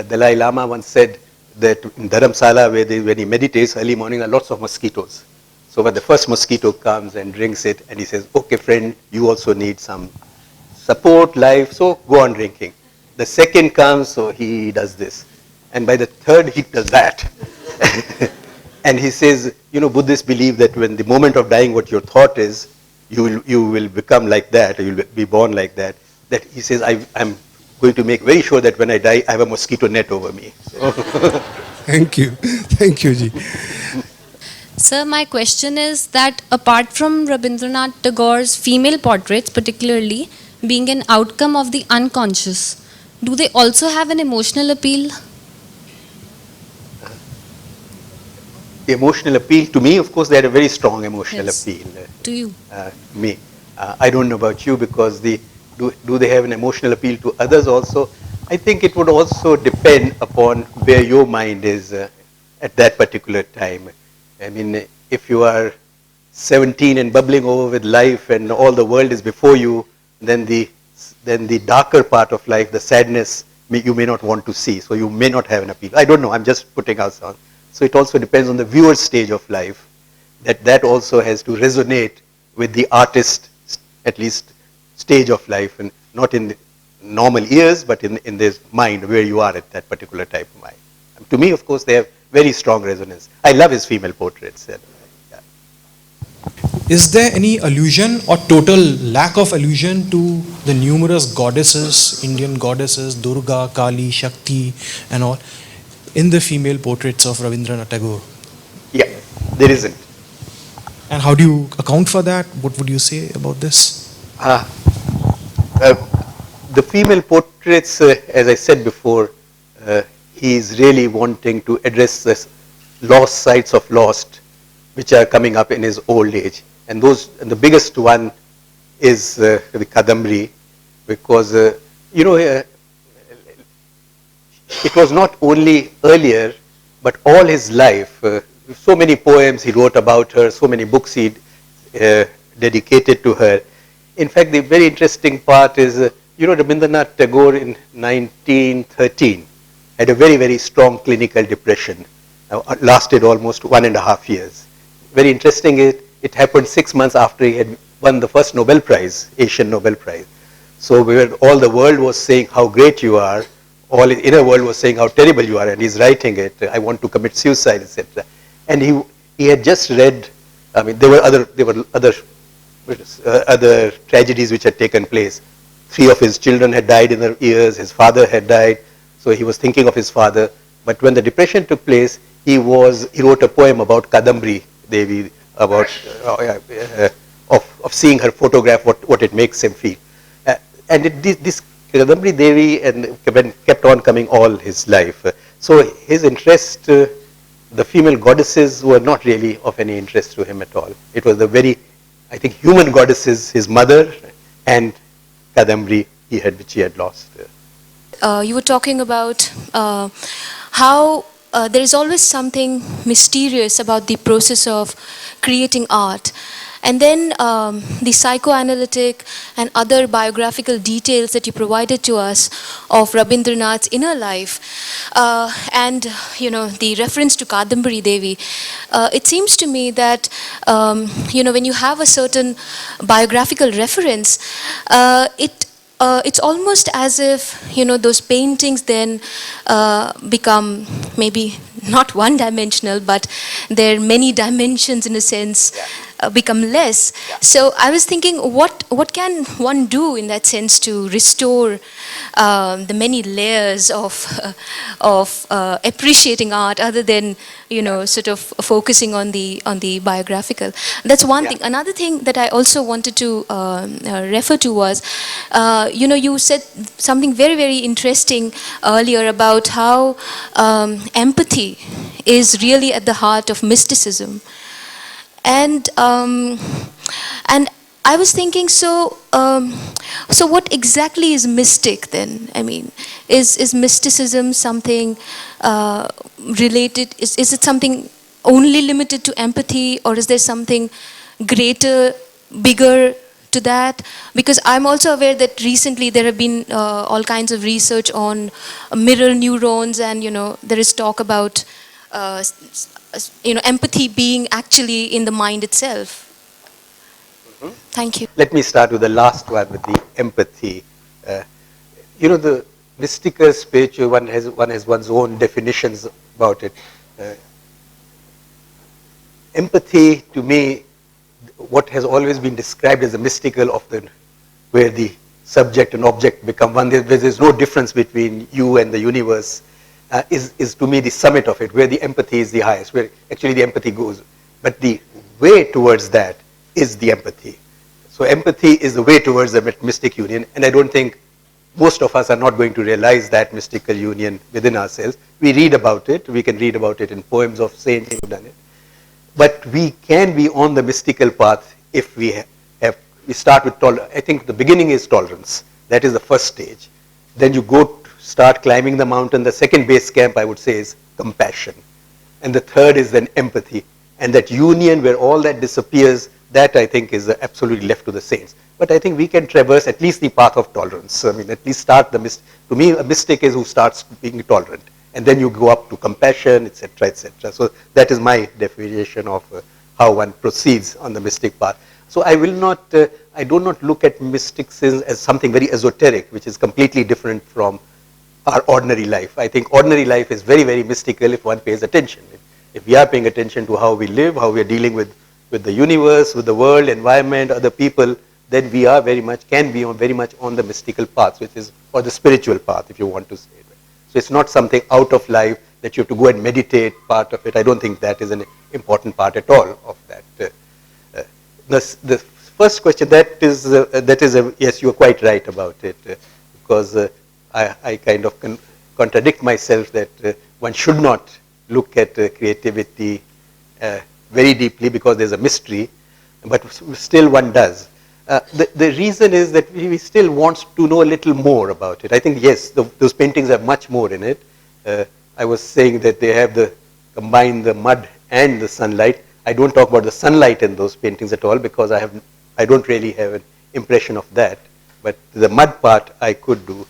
[SPEAKER 3] Dalai Lama once said that in Dharamsala, when he meditates early morning, there are lots of mosquitoes. So when the first mosquito comes and drinks it, and he says, okay friend, you also need some support, life, so go on drinking. The second comes, so he does this. And by the third, he does that. And he says, Buddhists believe that when the moment of dying, what your thought is, you will become like that, or you will be born like that. That he says, I'm going to make very sure that when I die, I have a mosquito net over me. So.
[SPEAKER 2] Thank you. Thank you, Ji.
[SPEAKER 4] Sir, my question is that apart from Rabindranath Tagore's female portraits, particularly being an outcome of the unconscious, do they also have an emotional appeal?
[SPEAKER 3] The emotional appeal to me, of course, they had a very strong emotional
[SPEAKER 4] Yes.
[SPEAKER 3] appeal.
[SPEAKER 4] To you.
[SPEAKER 3] Me. I don't know about you because do they have an emotional appeal to others also? I think it would also depend upon where your mind is at that particular time. I mean, if you are 17 and bubbling over with life and all the world is before you, then the darker part of life, the sadness, you may not want to see. So you may not have an appeal. I don't know. I'm just putting out on. So it also depends on the viewer's stage of life. That also has to resonate with the artist, at least stage of life, and not in normal ears, but in this mind where you are at that particular type of mind. And to me, of course, they have very strong resonance. I love his female portraits. Yeah.
[SPEAKER 5] Is there any allusion or total lack of allusion to the numerous goddesses, Indian goddesses, Durga, Kali, Shakti and all, in the female portraits of Rabindranath Tagore?
[SPEAKER 3] Yeah, there isn't.
[SPEAKER 5] And how do you account for that? What would you say about this?
[SPEAKER 3] The female portraits, as I said before, he is really wanting to address the lost sites of lost, which are coming up in his old age. And the biggest one is the Kadambari, because, it was not only earlier, but all his life, so many poems he wrote about her, so many books he dedicated to her. In fact, the very interesting part is, Rabindranath Tagore in 1913 had a very, very strong clinical depression, lasted almost 1.5 years. Very interesting, it happened 6 months after he had won the first Nobel Prize, Asian Nobel Prize. So all the world was saying how great you are, all the inner world was saying how terrible you are, and he's writing it, I want to commit suicide, etc. And he had just read, I mean, there were other tragedies which had taken place. 3 of his children had died in their years, his father had died, so he was thinking of his father. But when the depression took place, he wrote a poem about Kadambari Devi, about of seeing her photograph, what it makes him feel. And this Kadambari Devi kept on coming all his life. So his interest, the female goddesses were not really of any interest to him at all. It was the very, I think, human goddesses, his mother and Kadambari which he had lost.
[SPEAKER 4] You were talking about how there is always something mysterious about the process of creating art. And then the psychoanalytic and other biographical details that you provided to us of Rabindranath's inner life, and the reference to Kadambari Devi, it seems to me that when you have a certain biographical reference, it's almost as if those paintings then become maybe not one-dimensional, but there are many dimensions in a sense. Become less. So I was thinking, what can one do in that sense to restore the many layers of appreciating art, other than sort of focusing on the biographical. That's one thing. Another thing that I also wanted to refer to was, you said something very, very interesting earlier about how empathy is really at the heart of mysticism. And I was thinking, so what exactly is mystic then? I mean, is mysticism something related? Is it something only limited to empathy, or is there something greater, bigger to that? Because I'm also aware that recently there have been all kinds of research on mirror neurons, and there is talk about empathy being actually in the mind itself. Mm-hmm. Thank you.
[SPEAKER 3] Let me start with the last one, with the empathy. The mystical, spiritual, one has one's own definitions about it. Empathy, to me, what has always been described as the mystical where the subject and object become one, where there's no difference between you and the universe. Is to me the summit of it, where the empathy is the highest, where actually the empathy goes. But the way towards that is the empathy. So empathy is the way towards the mystic union, and I don't think most of us are not going to realize that mystical union within ourselves. We read about it, we can read about it in poems of saints who've done it. But we can be on the mystical path if we we start with tolerance. I think the beginning is tolerance. That is the first stage. Then you start climbing the mountain. The second base camp, I would say, is compassion. And the third is then empathy. And that union where all that disappears, that I think is absolutely left to the saints. But I think we can traverse at least the path of tolerance. I mean, at least start to me, a mystic is who starts being tolerant. And then you go up to compassion, etc., etc. So that is my definition of how one proceeds on the mystic path. So I will not, I do not look at mysticism as something very esoteric, which is completely different from our ordinary life. I think ordinary life is very, very mystical if one pays attention. If we are paying attention to how we live, how we are dealing with the universe, with the world, environment, other people, then we are can be very much on the mystical path, which is, or the spiritual path, if you want to say it. So it's not something out of life that you have to go and meditate part of it. I don't think that is an important part at all of that. The first question, that is yes, you are quite right about it, because I kind of contradict myself that one should not look at creativity very deeply because there's a mystery, but still one does. The reason is that we still want to know a little more about it. I think, yes, those paintings have much more in it. I was saying that they have combine the mud and the sunlight. I don't talk about the sunlight in those paintings at all because I don't really have an impression of that. But the mud part I could do.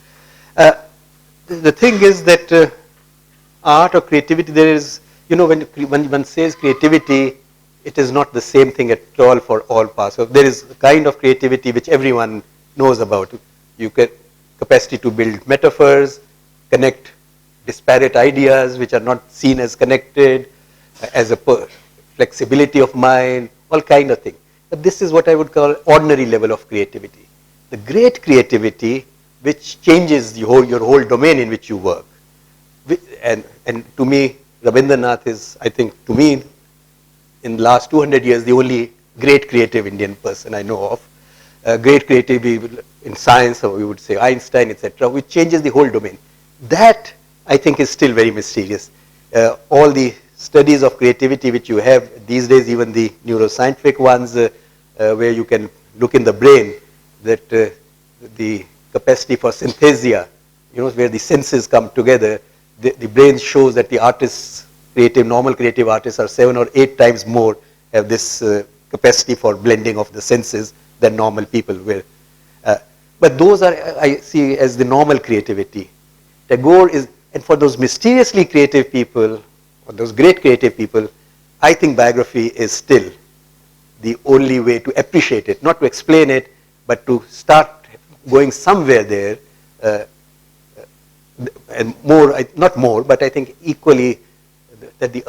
[SPEAKER 3] The thing is that art or creativity, there is, you know, when one says creativity, it is not the same thing at all for all parts. So there is a kind of creativity which everyone knows about. You get capacity to build metaphors, connect disparate ideas which are not seen as connected, as a flexibility of mind, all kind of things. But this is what I would call ordinary level of creativity. The great creativity which changes your whole domain in which you work. And to me, Rabindranath is, I think, to me, in the last 200 years, the only great creative Indian person I know of. Great creativity in science, or we would say Einstein, etc., which changes the whole domain. That, I think, is still very mysterious. All the studies of creativity which you have these days, even the neuroscientific ones, where you can look in the brain, that the capacity for synthesia, you know, where the senses come together, the brain shows that the artists, normal creative artists are 7 or 8 times more, have this capacity for blending of the senses than normal people will. But those are, I see, as the normal creativity. Tagore is, and for those mysteriously creative people, or those great creative people, I think biography is still the only way to appreciate it, not to explain it, but to start going somewhere there, and more, not more, but I think equally that the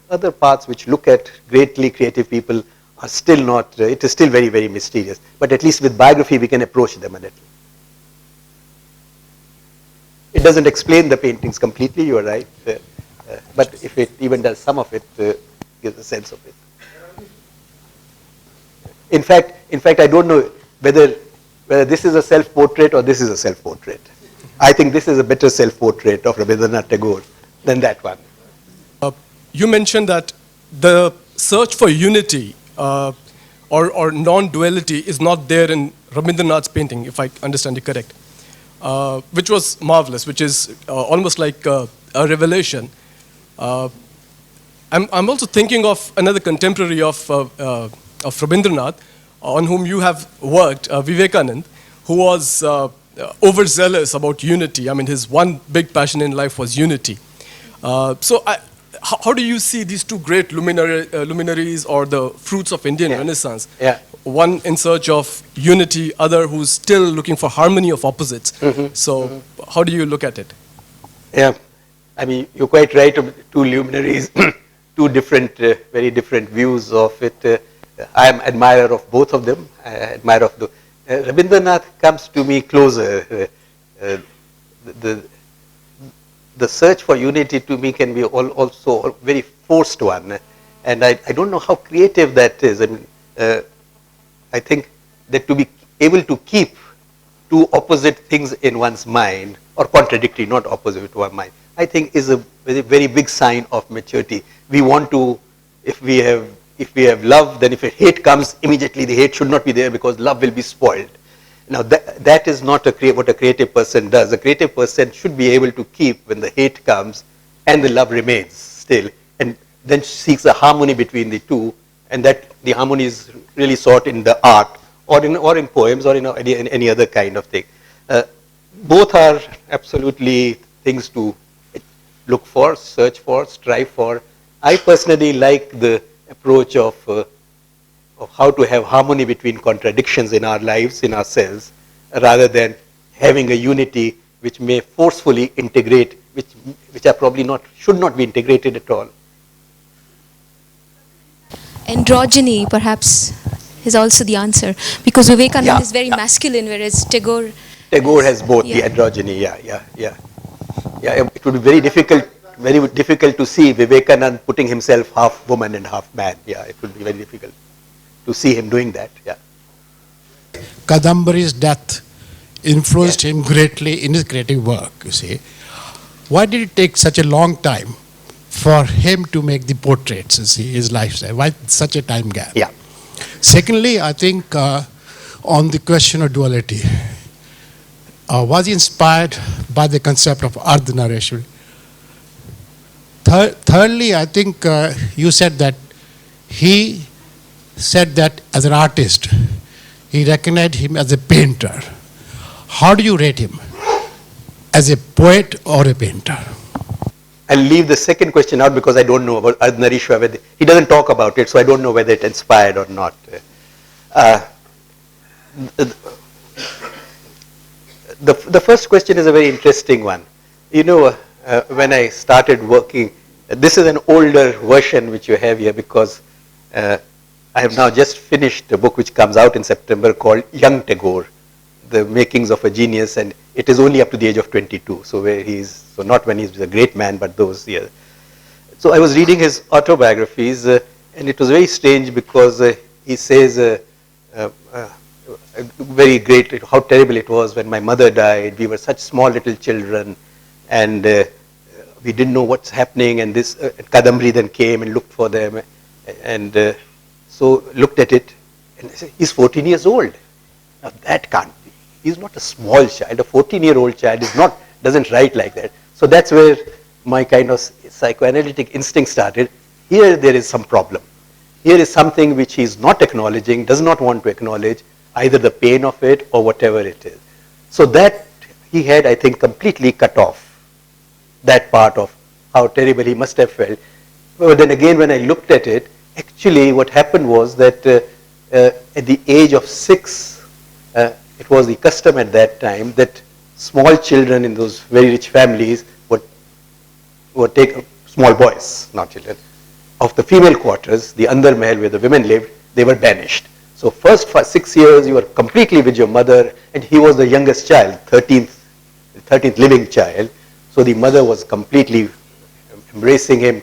[SPEAKER 3] other paths which look at greatly creative people are still not, it is still very, very mysterious. But at least with biography we can approach them a little. It doesn't explain the paintings completely, you are right, but if it even does some of it, gives a sense of it. In fact, I don't know whether this is a self-portrait or this is a self-portrait. I think this is a better self-portrait of Rabindranath Tagore than that one.
[SPEAKER 6] You mentioned that the search for unity or non-duality is not there in Rabindranath's painting, if I understand you correct, which was marvelous, which is almost like a revelation. I'm also thinking of another contemporary of Rabindranath, on whom you have worked, Vivekanand, who was overzealous about unity. I mean, his one big passion in life was unity. So how do you see these two great luminaries or the fruits of Indian Renaissance?
[SPEAKER 3] Yeah.
[SPEAKER 6] One in search of unity, other who's still looking for harmony of opposites. So how do you look at it? Yeah,
[SPEAKER 3] I mean, you're quite right, two luminaries, two different, very different views of it. I am admirer of both of them. I admire of the Rabindranath comes to me closer. The search for unity to me can be also a very forced one, and I don't know how creative that is. I mean, I think that to be able to keep two opposite things in one's mind, or contradictory, not opposite to our mind, I think is a very, very big sign of maturity. We want to if we have love, then if a hate comes, immediately the hate should not be there because love will be spoiled. Now that is not what a creative person does. A creative person should be able to keep when the hate comes and the love remains still, and then seeks a harmony between the two, and that the harmony is really sought in the art or in poems or in any other kind of thing. Both are absolutely things to look for, search for, strive for. I personally like the approach of how to have harmony between contradictions in our lives, in ourselves, rather than having a unity which may forcefully integrate, which are probably should not be integrated at all.
[SPEAKER 4] Androgyny, perhaps, is also the answer, because Vivekananda is very masculine, whereas Tagore
[SPEAKER 3] has both the androgyny. Yeah. It would be very difficult to see Vivekananda putting himself half woman and half man. Yeah, it would be very difficult to see him doing that. Yeah.
[SPEAKER 7] Kadambari's death influenced him greatly in his creative work, you see. Why did it take such a long time for him to make the portraits, you see, his lifestyle? Why such a time gap?
[SPEAKER 3] Yeah.
[SPEAKER 7] Secondly, I think on the question of duality, was he inspired by the concept of Ardhanareshwari? Thirdly, I think you said that he said that as an artist, he recognized him as a painter. How do you rate him? As a poet or a painter?
[SPEAKER 3] I'll leave the second question out because I don't know about Ardhanareshwari. He doesn't talk about it, so I don't know whether it inspired or not. The first question is a very interesting one. You know, when I started working, this is an older version which you have here because I have now just finished a book which comes out in September called Young Tagore, The Makings of a Genius, and it is only up to the age of 22. So not when he's a great man, but those years. So I was reading his autobiographies, and it was very strange because he says very great, how terrible it was when my mother died. We were such small little children, and we didn't know what's happening. And this Kadambari then came and looked for them, and so looked at it, and I said, he's 14 years old. Now that can't be. He's not a small child. A 14-year-old child doesn't write like that. So that's where my kind of psychoanalytic instinct started. Here there is some problem. Here is something which he's not acknowledging, does not want to acknowledge, either the pain of it or whatever it is. So that he had, I think, completely cut off that part of how terrible he must have felt. But then again, when I looked at it, actually what happened was that at the age of 6, it was the custom at that time that small children in those very rich families would take small boys, not children, of the female quarters, the Andar Mahal where the women lived, they were banished. So first for 6 years you were completely with your mother, and he was the youngest child, 13th living child. So the mother was completely embracing him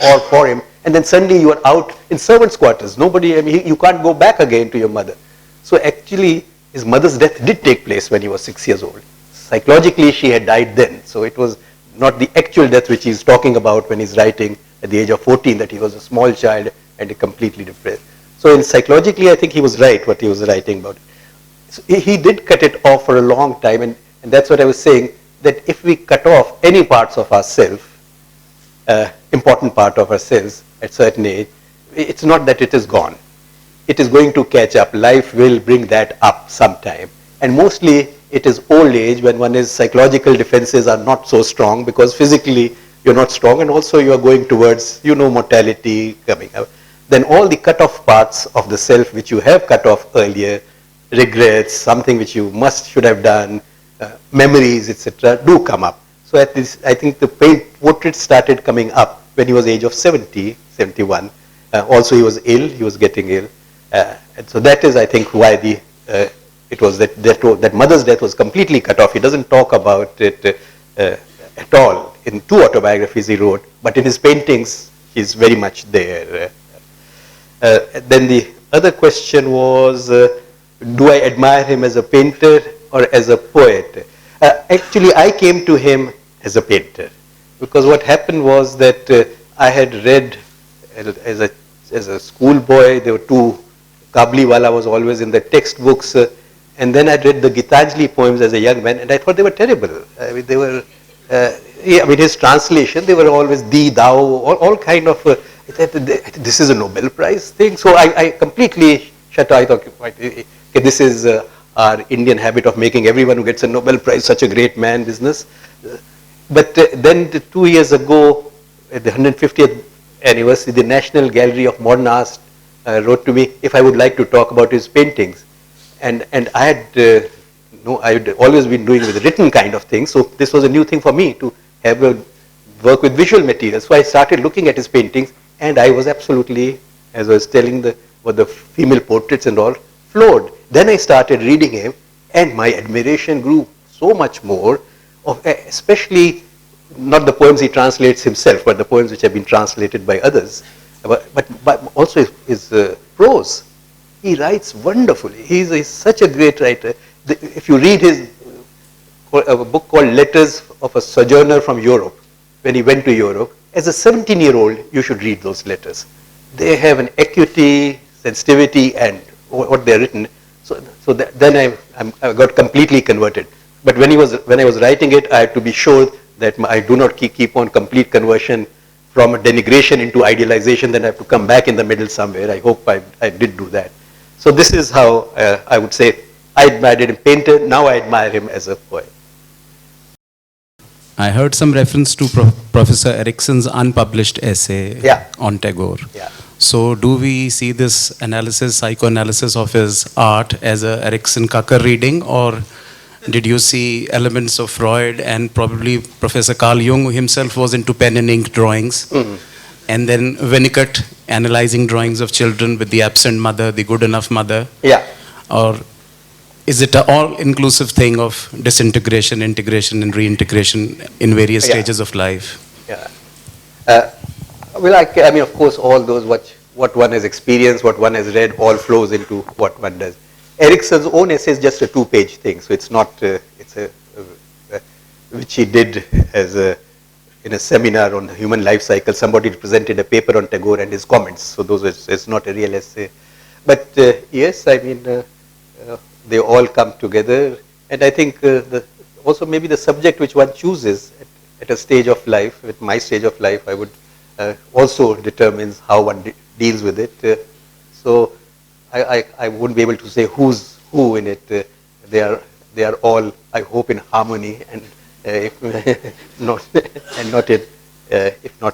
[SPEAKER 3] or for him, and then suddenly you are out in servants' quarters. You can't go back again to your mother. So actually his mother's death did take place when he was 6 years old. Psychologically she had died then, so it was not the actual death which he's talking about when he's writing at the age of 14, that he was a small child and completely depressed. So psychologically, I think he was right what he was writing about. So he did cut it off for a long time, and that's what I was saying, that if we cut off any parts of ourselves, important part of ourselves at certain age, it's not that it is gone. It is going to catch up. Life will bring that up sometime. And mostly it is old age when one's psychological defenses are not so strong, because physically you're not strong, and also you are going towards, mortality coming up. Then all the cut-off parts of the self which you have cut off earlier, regrets, something which you should have done, memories, etc., do come up. So at this, I think the portrait started coming up when he was age of 70, 71. Also he was ill, he was getting ill. And so that is, I think, why it was that mother's death was completely cut off. He doesn't talk about it at all in 2 autobiographies he wrote, but in his paintings he's very much there. Then the other question was, do I admire him as a painter or as a poet? Actually, I came to him as a painter, because what happened was that I had read as a schoolboy, there were two. Kabliwala was always in the textbooks. And then I read the Gitanjali poems as a young man, and I thought they were terrible. I mean, they were, his translation, they were always thee, thou, all kind of, this is a Nobel Prize thing. So I completely shut out. I thought, okay, this is our Indian habit of making everyone who gets a Nobel Prize such a great man business. But then 2 years ago, at the 150th anniversary, the National Gallery of Modern Art wrote to me if I would like to talk about his paintings. And I had, I had always been doing with written kind of things, so this was a new thing for me to have a work with visual material. So I started looking at his paintings, and I was absolutely, as I was telling the female portraits and all, floored. Then I started reading him, and my admiration grew so much more, especially not the poems he translates himself, but the poems which have been translated by others, but also his prose. He writes wonderfully. He's such a great writer. If you read a book called Letters of a Sojourner from Europe, when he went to Europe, as a 17-year-old, you should read those letters. They have an acuity, sensitivity, and what they're written. Then I got completely converted. But when I was writing it, I had to be sure that I do not keep on complete conversion from a denigration into idealization. Then I have to come back in the middle somewhere. I hope I did do that. So this is how I would say I admired him painter. Now I admire him as a poet.
[SPEAKER 8] I heard some reference to Professor Erickson's unpublished essay on Tagore.
[SPEAKER 3] Yeah.
[SPEAKER 8] So do we see this analysis, psychoanalysis of his art as a Erickson Kakar reading, or did you see elements of Freud and probably Professor Carl Jung, who himself was into pen and ink drawings, and then Winnicott analyzing drawings of children with the absent mother, the good enough mother?
[SPEAKER 3] Yeah.
[SPEAKER 8] Or is it an all-inclusive thing of disintegration, integration, and reintegration in various stages of life?
[SPEAKER 3] Yeah. Well, I mean, of course, all those what one has experienced, what one has read, all flows into what one does. Erickson's own essay is just a 2-page thing, so it's not. Which he did in a seminar on the human life cycle. Somebody presented a paper on Tagore and his comments. So it's not a real essay. But yes, I mean, they all come together. And I think also maybe the subject which one chooses at a stage of life, at my stage of life, I would also determines how one deals with it. So I wouldn't be able to say who's who in it. They are all, I hope, in harmony, and if not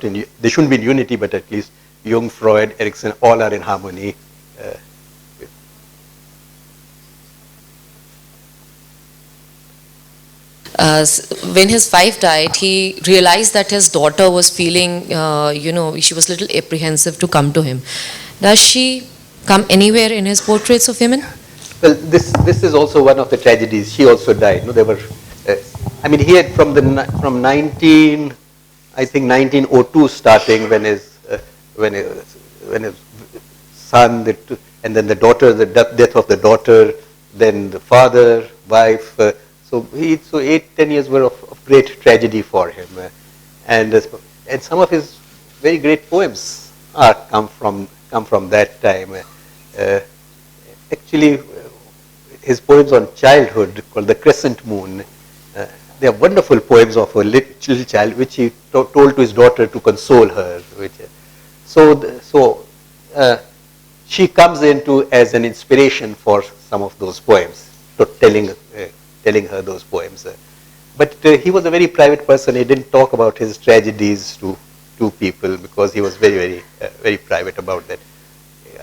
[SPEAKER 3] in, they shouldn't be in unity, but at least Jung, Freud, Erickson, all are in harmony.
[SPEAKER 9] When his wife died, he realized that his daughter was feeling, she was a little apprehensive to come to him. Does she come anywhere in his portraits of women?
[SPEAKER 3] Well, this is also one of the tragedies. She also died. No, there were. I mean, he had from 1902 starting, when his son, and then the daughter, the death of the daughter, then the father, wife. So 8-10 years were of great tragedy for him, and some of his very great poems come from that time. Actually, his poems on childhood, called The Crescent Moon, they are wonderful poems of a little child, which he told to his daughter to console her. She comes into as an inspiration for some of those poems, to telling her those poems. But he was a very private person. He didn't talk about his tragedies to people, because he was very, very private about that.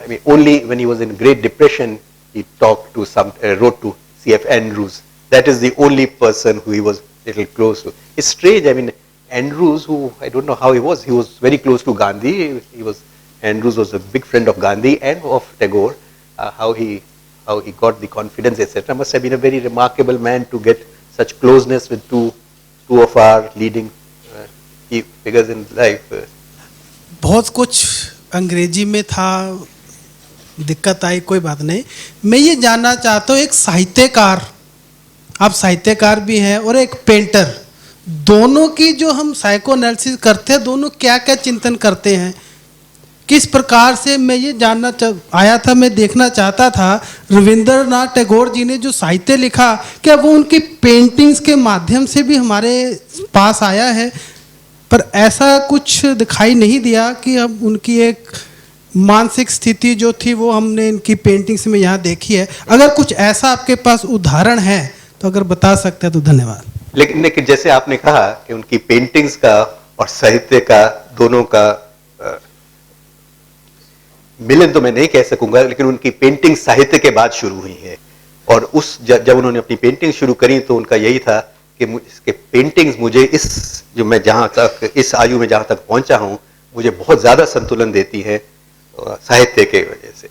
[SPEAKER 3] I mean, only when he was in Great Depression, he wrote to C.F. Andrews. That is the only person who he was little close to. It's strange. I mean, Andrews, who I don't know how he was very close to Gandhi. Andrews was a big friend of Gandhi and of Tagore. How he got the confidence, etc. Must have been a very remarkable man to get such closeness with two of our leading figures in life.
[SPEAKER 10] बहुत कुछ अंग्रेजी में था, दिक्कत आई, कोई बात नहीं. मैं ये जानना चाहता हूँ, एक साहित्यकार, आप साहित्यकार भी हैं, और एक पेंटर, दोनों की जो हम साइको एनालिसिस करते हैं, दोनों क्या क्या चिंतन करते हैं? किस प्रकार से मैं ये आया था, मैं देखना चाहता था रविंद्रनाथ टैगोर जी ने जो साहित्य लिखा, क्या वो उनकी पेंटिंग्स के माध्यम से भी हमारे पास आया है? पर ऐसा कुछ दिखाई नहीं दिया कि अब उनकी एक मानसिक स्थिति जो थी वो हमने इनकी पेंटिंग्स में यहाँ देखी है। अगर कुछ ऐसा आपके पास उदाहरण है तो अगर बता सकते हैं तो धन्यवाद।
[SPEAKER 3] लेकिन जैसे आपने कहा कि उनकी पेंटिंग्स का और साहित्य का दोनों का मिलन तो मैं नहीं कह सकूंगा, लेकिन उनकी पेंटिंग साहित्य के बाद शुरू हुई है। और जब उन्होंने अपनी पेंटिंग शुरू करी तो उनका यही था कि इसके पेंटिंग्स मुझे जो मैं जहां तक इस आयु में जहां तक पहुंचा हूं, मुझे बहुत ज्यादा संतुलन देती है साहित्य के वजह से।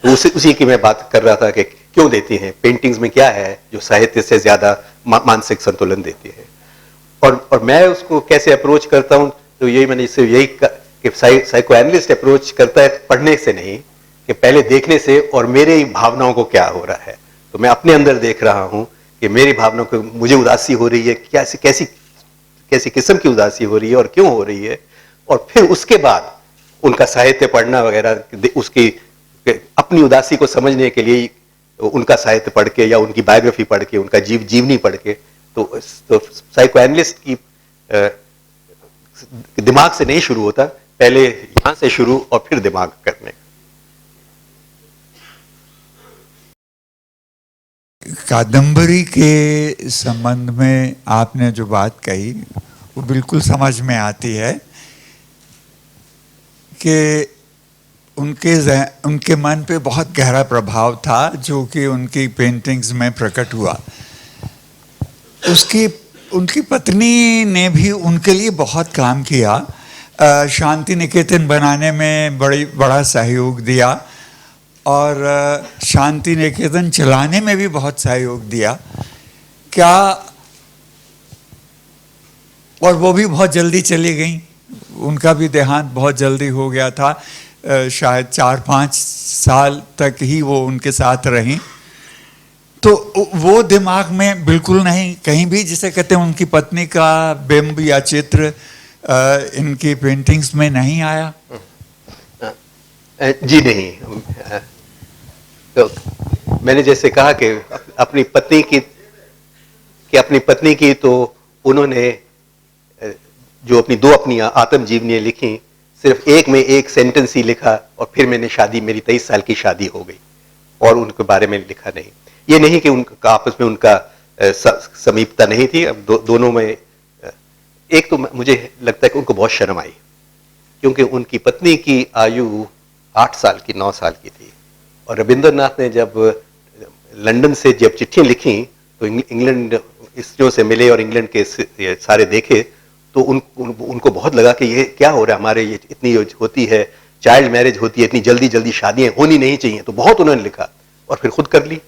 [SPEAKER 3] तो उसी की मैं बात कर रहा था कि क्यों देती हैं, पेंटिंग्स में क्या है जो साहित्य से ज्यादा मानसिक संतुलन देती है। और मैं उसको कैसे अप्रोच करता हूं, तो मैंने इससे यही कि साइकोएनालिस्ट अप्रोच करता है पढ़ने से नहीं, कि पहले देखने से और मेरे भावनाओं को क्या हो रहा है। तो मैं अपने अंदर देख रहा हूं कि मेरी भावनाओं को, मुझे उदासी हो रही है, कैसी किस्म की उदासी हो रही है और क्यों हो रही है, और फिर उसके बाद उनका साहित्य पढ़ना वगैरह, उसकी अपनी उदासी को समझने के लिए उनका साहित्य पढ़ के या उनकी बायोग्राफी पढ़ के, उनका जीवनी पढ़ के, तो साइकोएनालिस्ट की दिमाग से नहीं शुरू होता, पहले यहां से शुरू और फिर दिमाग करने।
[SPEAKER 11] कादंबरी के संबंध में आपने जो बात कही वो बिल्कुल समझ में आती है कि उनके मन पे बहुत गहरा प्रभाव था जो कि उनकी पेंटिंग्स में प्रकट हुआ। उनकी पत्नी ने भी उनके लिए बहुत काम किया, शांति निकेतन बनाने में बड़ा सहयोग दिया और शांति निकेतन चलाने में भी बहुत सहयोग दिया। क्या और वो भी बहुत जल्दी चली गई, उनका भी देहांत बहुत जल्दी हो गया था, शायद 4-5 साल तक ही वो उनके साथ रहीं। तो वो दिमाग में बिल्कुल नहीं, कहीं भी जिसे कहते हैं उनकी पत्नी का बिंब या चित्र इनकी पेंटिंग्स में नहीं आया?
[SPEAKER 3] जी नहीं। तो मैंने जैसे कहा कि अपनी पत्नी की तो उन्होंने जो अपनी आत्मजीवनी लिखी, सिर्फ एक सेंटेंस ही लिखा और फिर मेरी 23 साल की शादी हो गई और उनके बारे में लिखा नहीं। ये नहीं कि उनका आपस में उनका समीपता नहीं थी, अब दोनों में एक तो मुझे लगता है कि उनको बहुत शर्म आई, क्योंकि उनकी पत्नी की आयु 8 साल की 9 साल की थी, और रविंद्रनाथ ने जब लंदन से जब चिट्ठियां लिखी तो इंग्लैंड स्त्रियों से मिले और इंग्लैंड के सारे देखे, तो उनको बहुत लगा कि ये क्या हो रहा है, हमारे ये इतनी होती है, चाइल्ड मैरिज होती है, इतनी जल्दी शादियां होनी नहीं चाहिए, तो बहुत उन्होंने लिखा और फिर खुद कर ली।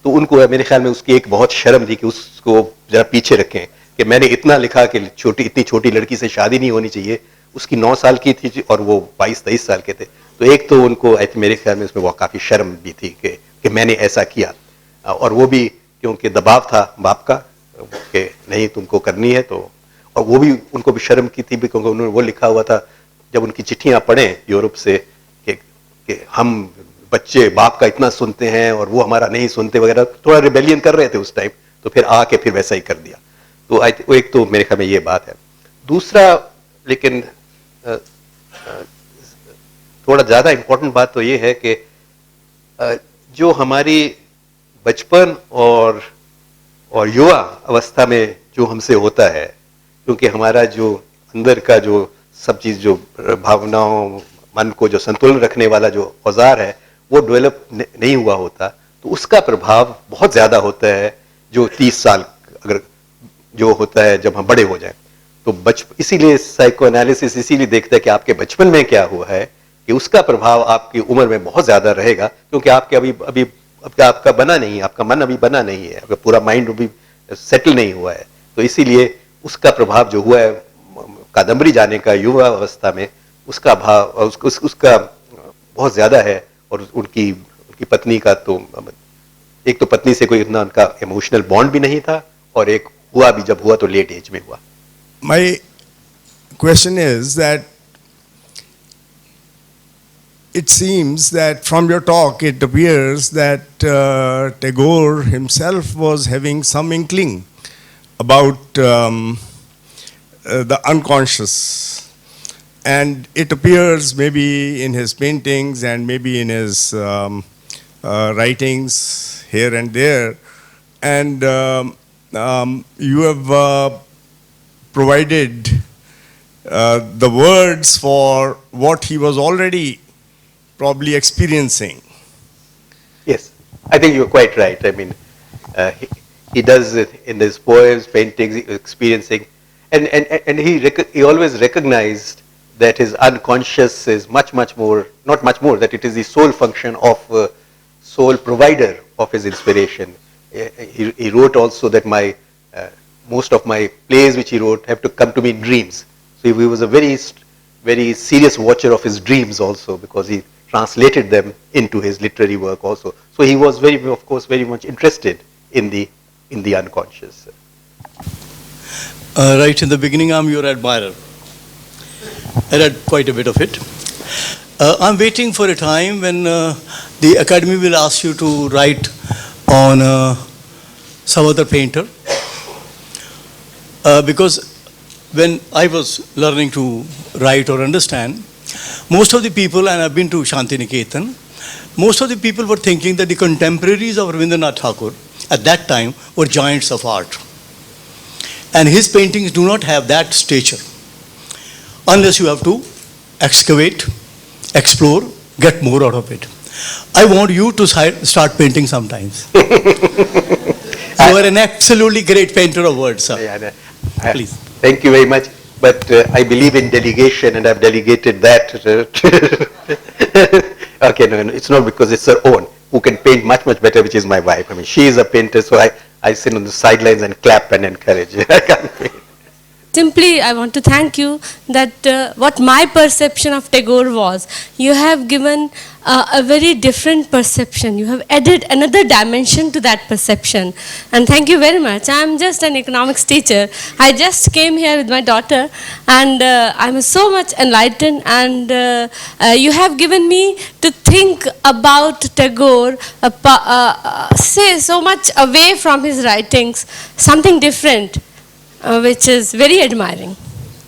[SPEAKER 3] तो उनको मेरे ख्याल में उसकी एक बहुत शर्म थी कि उसको जरा पीछे रखें, कि मैंने इतना लिखा कि इतनी छोटी लड़की से शादी नहीं होनी चाहिए। उसकी 9 साल की थी और वो 22-23 साल के थे, तो एक तो उनको मेरे ख्याल में उसमें वो काफ़ी शर्म भी थी कि मैंने ऐसा किया, और वो भी क्योंकि दबाव था बाप का कि नहीं तुमको करनी है, तो और वो भी उनको भी शर्म की थी, क्योंकि उन्होंने वो लिखा हुआ था जब उनकी चिट्ठियां पढ़ें यूरोप से कि हम बच्चे बाप का इतना सुनते हैं और वो हमारा नहीं सुनते वगैरह, थोड़ा रिबेलियन कर रहे थे उस टाइम, तो फिर आके फिर वैसा ही कर दिया। तो एक तो मेरे ख्याल में ये बात है। दूसरा, लेकिन थोड़ा ज़्यादा इम्पोर्टेंट बात तो ये है कि जो हमारी बचपन और युवा अवस्था में जो हमसे होता है, क्योंकि हमारा जो अंदर का जो सब चीज़, जो भावनाओं, मन को जो संतुलन रखने वाला जो औजार है, वो डेवलप नहीं हुआ होता, तो उसका प्रभाव बहुत ज़्यादा होता है जो 30 साल अगर जो होता है जब हम बड़े हो जाएं। तो इसीलिए साइकोएनालिसिस इसीलिए देखता है कि आपके बचपन में क्या हुआ है, कि उसका प्रभाव आपकी उम्र में बहुत ज़्यादा रहेगा, क्योंकि आपके अभी आपका बना नहीं है, आपका मन अभी बना नहीं है, आपका पूरा माइंड अभी सेटल नहीं हुआ है। तो इसीलिए उसका प्रभाव जो हुआ है कादंबरी जाने का युवा अवस्था में, उसका भाव उसका बहुत ज़्यादा है। और उनकी पत्नी का तो एक तो पत्नी से कोई इतना उनका इमोशनल बॉन्ड भी नहीं था, और एक हुआ भी जब हुआ तो लेट एज में हुआ।
[SPEAKER 2] My question is that
[SPEAKER 12] it seems that from your talk, it appears that Tagore himself was having some inkling about the unconscious. And it appears maybe in his paintings and maybe in his writings here and there. And you have provided the words for what he was already probably experiencing.
[SPEAKER 3] Yes, I think you're quite right. I mean, he does it in his poems, paintings, experiencing, and he always recognized that his unconscious is much more, not much more, that it is the sole function of sole provider of his inspiration. He wrote also that most of my plays which he wrote have to come to me in dreams. So he was a very serious watcher of his dreams also, because he translated them into his literary work also. So he was of course, very much interested in the unconscious.
[SPEAKER 13] Right in the beginning, I'm your admirer. I read quite a bit of it. I'm waiting for a time when the Academy will ask you to write on some other painter. Because when I was learning to write or understand, most of the people, and I've been to Shantiniketan, most of the people were thinking that the contemporaries of Rabindranath Tagore at that time were giants of art. And his paintings do not have that stature, unless you have to excavate, explore, get more out of it. I want you to start painting sometimes. You are an absolutely great painter of words, sir. Please.
[SPEAKER 3] Thank you very much. But I believe in delegation, and I've delegated that. Okay, no, it's not because it's her own. Who can paint much better, which is my wife. I mean, she is a painter, so I sit on the sidelines and clap and encourage. I can't paint.
[SPEAKER 14] Simply, I want to thank you that what my perception of Tagore was, you have given a very different perception. You have added another dimension to that perception. And thank you very much. I am just an economics teacher. I just came here with my daughter, and I'm so much enlightened, and you have given me to think about Tagore, say so much away from his writings, something different. Which is very admiring.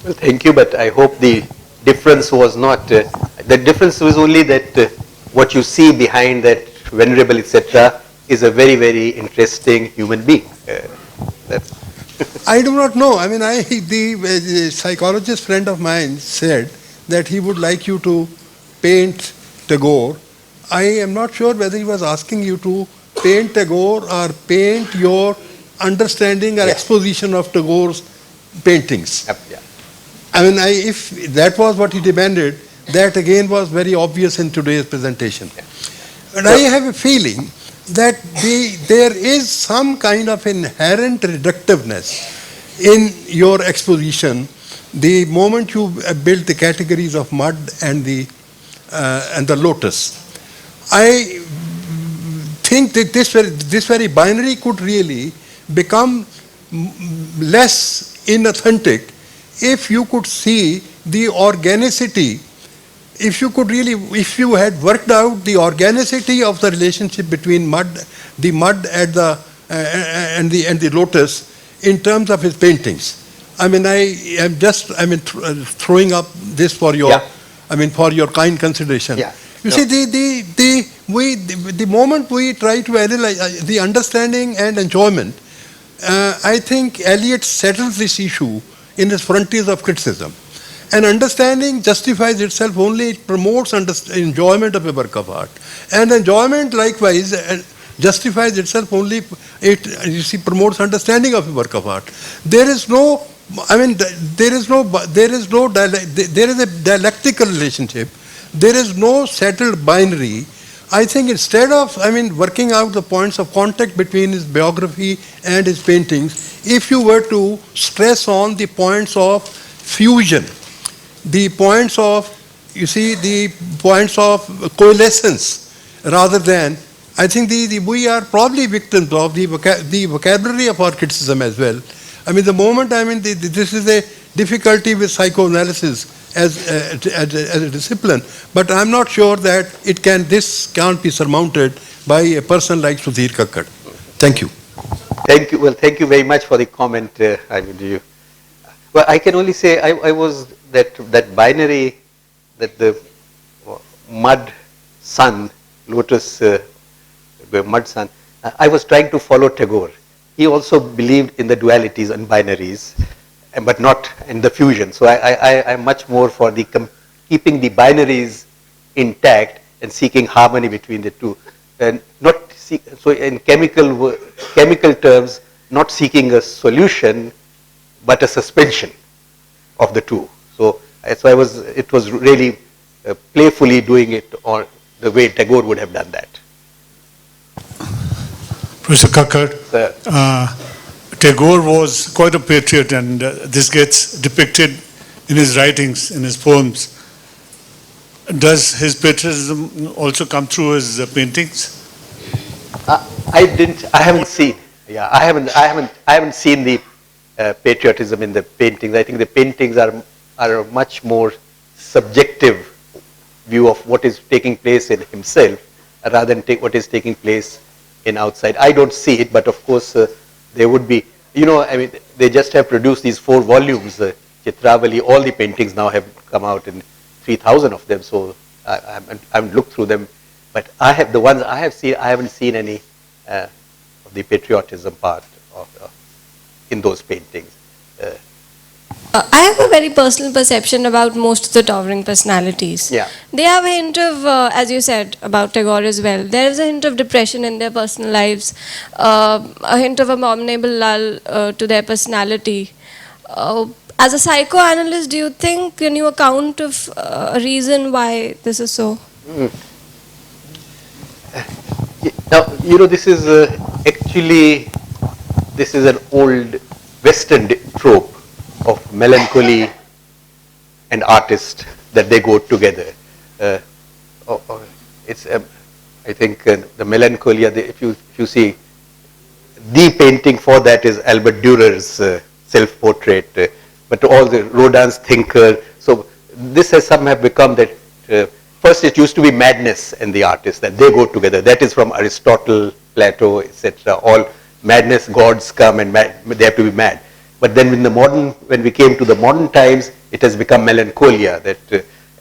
[SPEAKER 3] Well, thank you, but I hope the difference was not, the difference was only that what you see behind that venerable, etc., is a very interesting human being.
[SPEAKER 15] I do not know. I mean, the psychologist friend of mine said that he would like you to paint Tagore. I am not sure whether he was asking you to paint Tagore or paint your understanding or exposition of Tagore's paintings. I mean, if that was what he demanded, that again was very obvious in today's presentation. And I have a feeling that there is some kind of inherent reductiveness in your exposition the moment you build the categories of mud and the lotus. I think that this very binary could really become less inauthentic if you could see the organicity, if you had worked out the organicity of the relationship between the mud and the lotus in terms of his paintings. I mean, I am throwing up this for your, for your kind consideration. You see, the moment we try to analyze the understanding and enjoyment, I think Eliot settles this issue in his Frontiers of Criticism. And understanding justifies itself only, it promotes enjoyment of a work of art. And enjoyment likewise justifies itself only, it promotes understanding of a work of art. There is no, there is a dialectical relationship. There is no settled binary. I think instead of, working out the points of contact between his biography and his paintings, if you were to stress on the points of fusion, the points of, the points of coalescence, rather than, I think we are probably victims of the vocabulary of our criticism as well. The moment, this is a difficulty with psychoanalysis as a discipline, but I'm not sure that this can't be surmounted by a person like Sudhir Kakar. Thank you.
[SPEAKER 3] Thank you. Well, thank you very much for the comment. Well, I can only say I was that binary, that the mud sun, lotus mud sun. I was trying to follow Tagore. He also believed in the dualities and binaries, but not in the fusion. So I'm much more for the keeping the binaries intact and seeking harmony between the two, and not so in chemical terms, not seeking a solution, but a suspension of the two. So it was really playfully doing it, or the way Tagore would have done that.
[SPEAKER 16] Professor Kakar, Tagore was quite a patriot, and this gets depicted in his writings, in his poems. Does his patriotism also come through his paintings?
[SPEAKER 3] I haven't seen the patriotism in the paintings. I think the paintings are a much more subjective view of what is taking place in himself, rather than what is taking place in outside. I don't see it, but of course there would be. I mean, they just have produced these 4 volumes, Chitravali. All the paintings now have come out, in 3,000 of them. So I haven't looked through them. But the ones I have seen, I haven't seen any of the patriotism part in those paintings.
[SPEAKER 14] I have a very personal perception about most of the towering personalities.
[SPEAKER 3] Yeah.
[SPEAKER 14] They have a hint of, as you said about Tagore as well, there is a hint of depression in their personal lives, a hint of abominable lull to their personality. As a psychoanalyst, do you think, can you account of a reason why this is so?
[SPEAKER 3] Now, this is actually, this is an old Western trope of melancholy and artist, that they go together. It's, I think, the melancholia. If you see, the painting for that is Albert Durer's self-portrait, but all the Rodin's thinker. So this has somehow become that. First, it used to be madness and the artist, that they go together. That is from Aristotle, Plato, etc. All madness, gods come and they have to be mad. But then when we came to the modern times, it has become melancholia.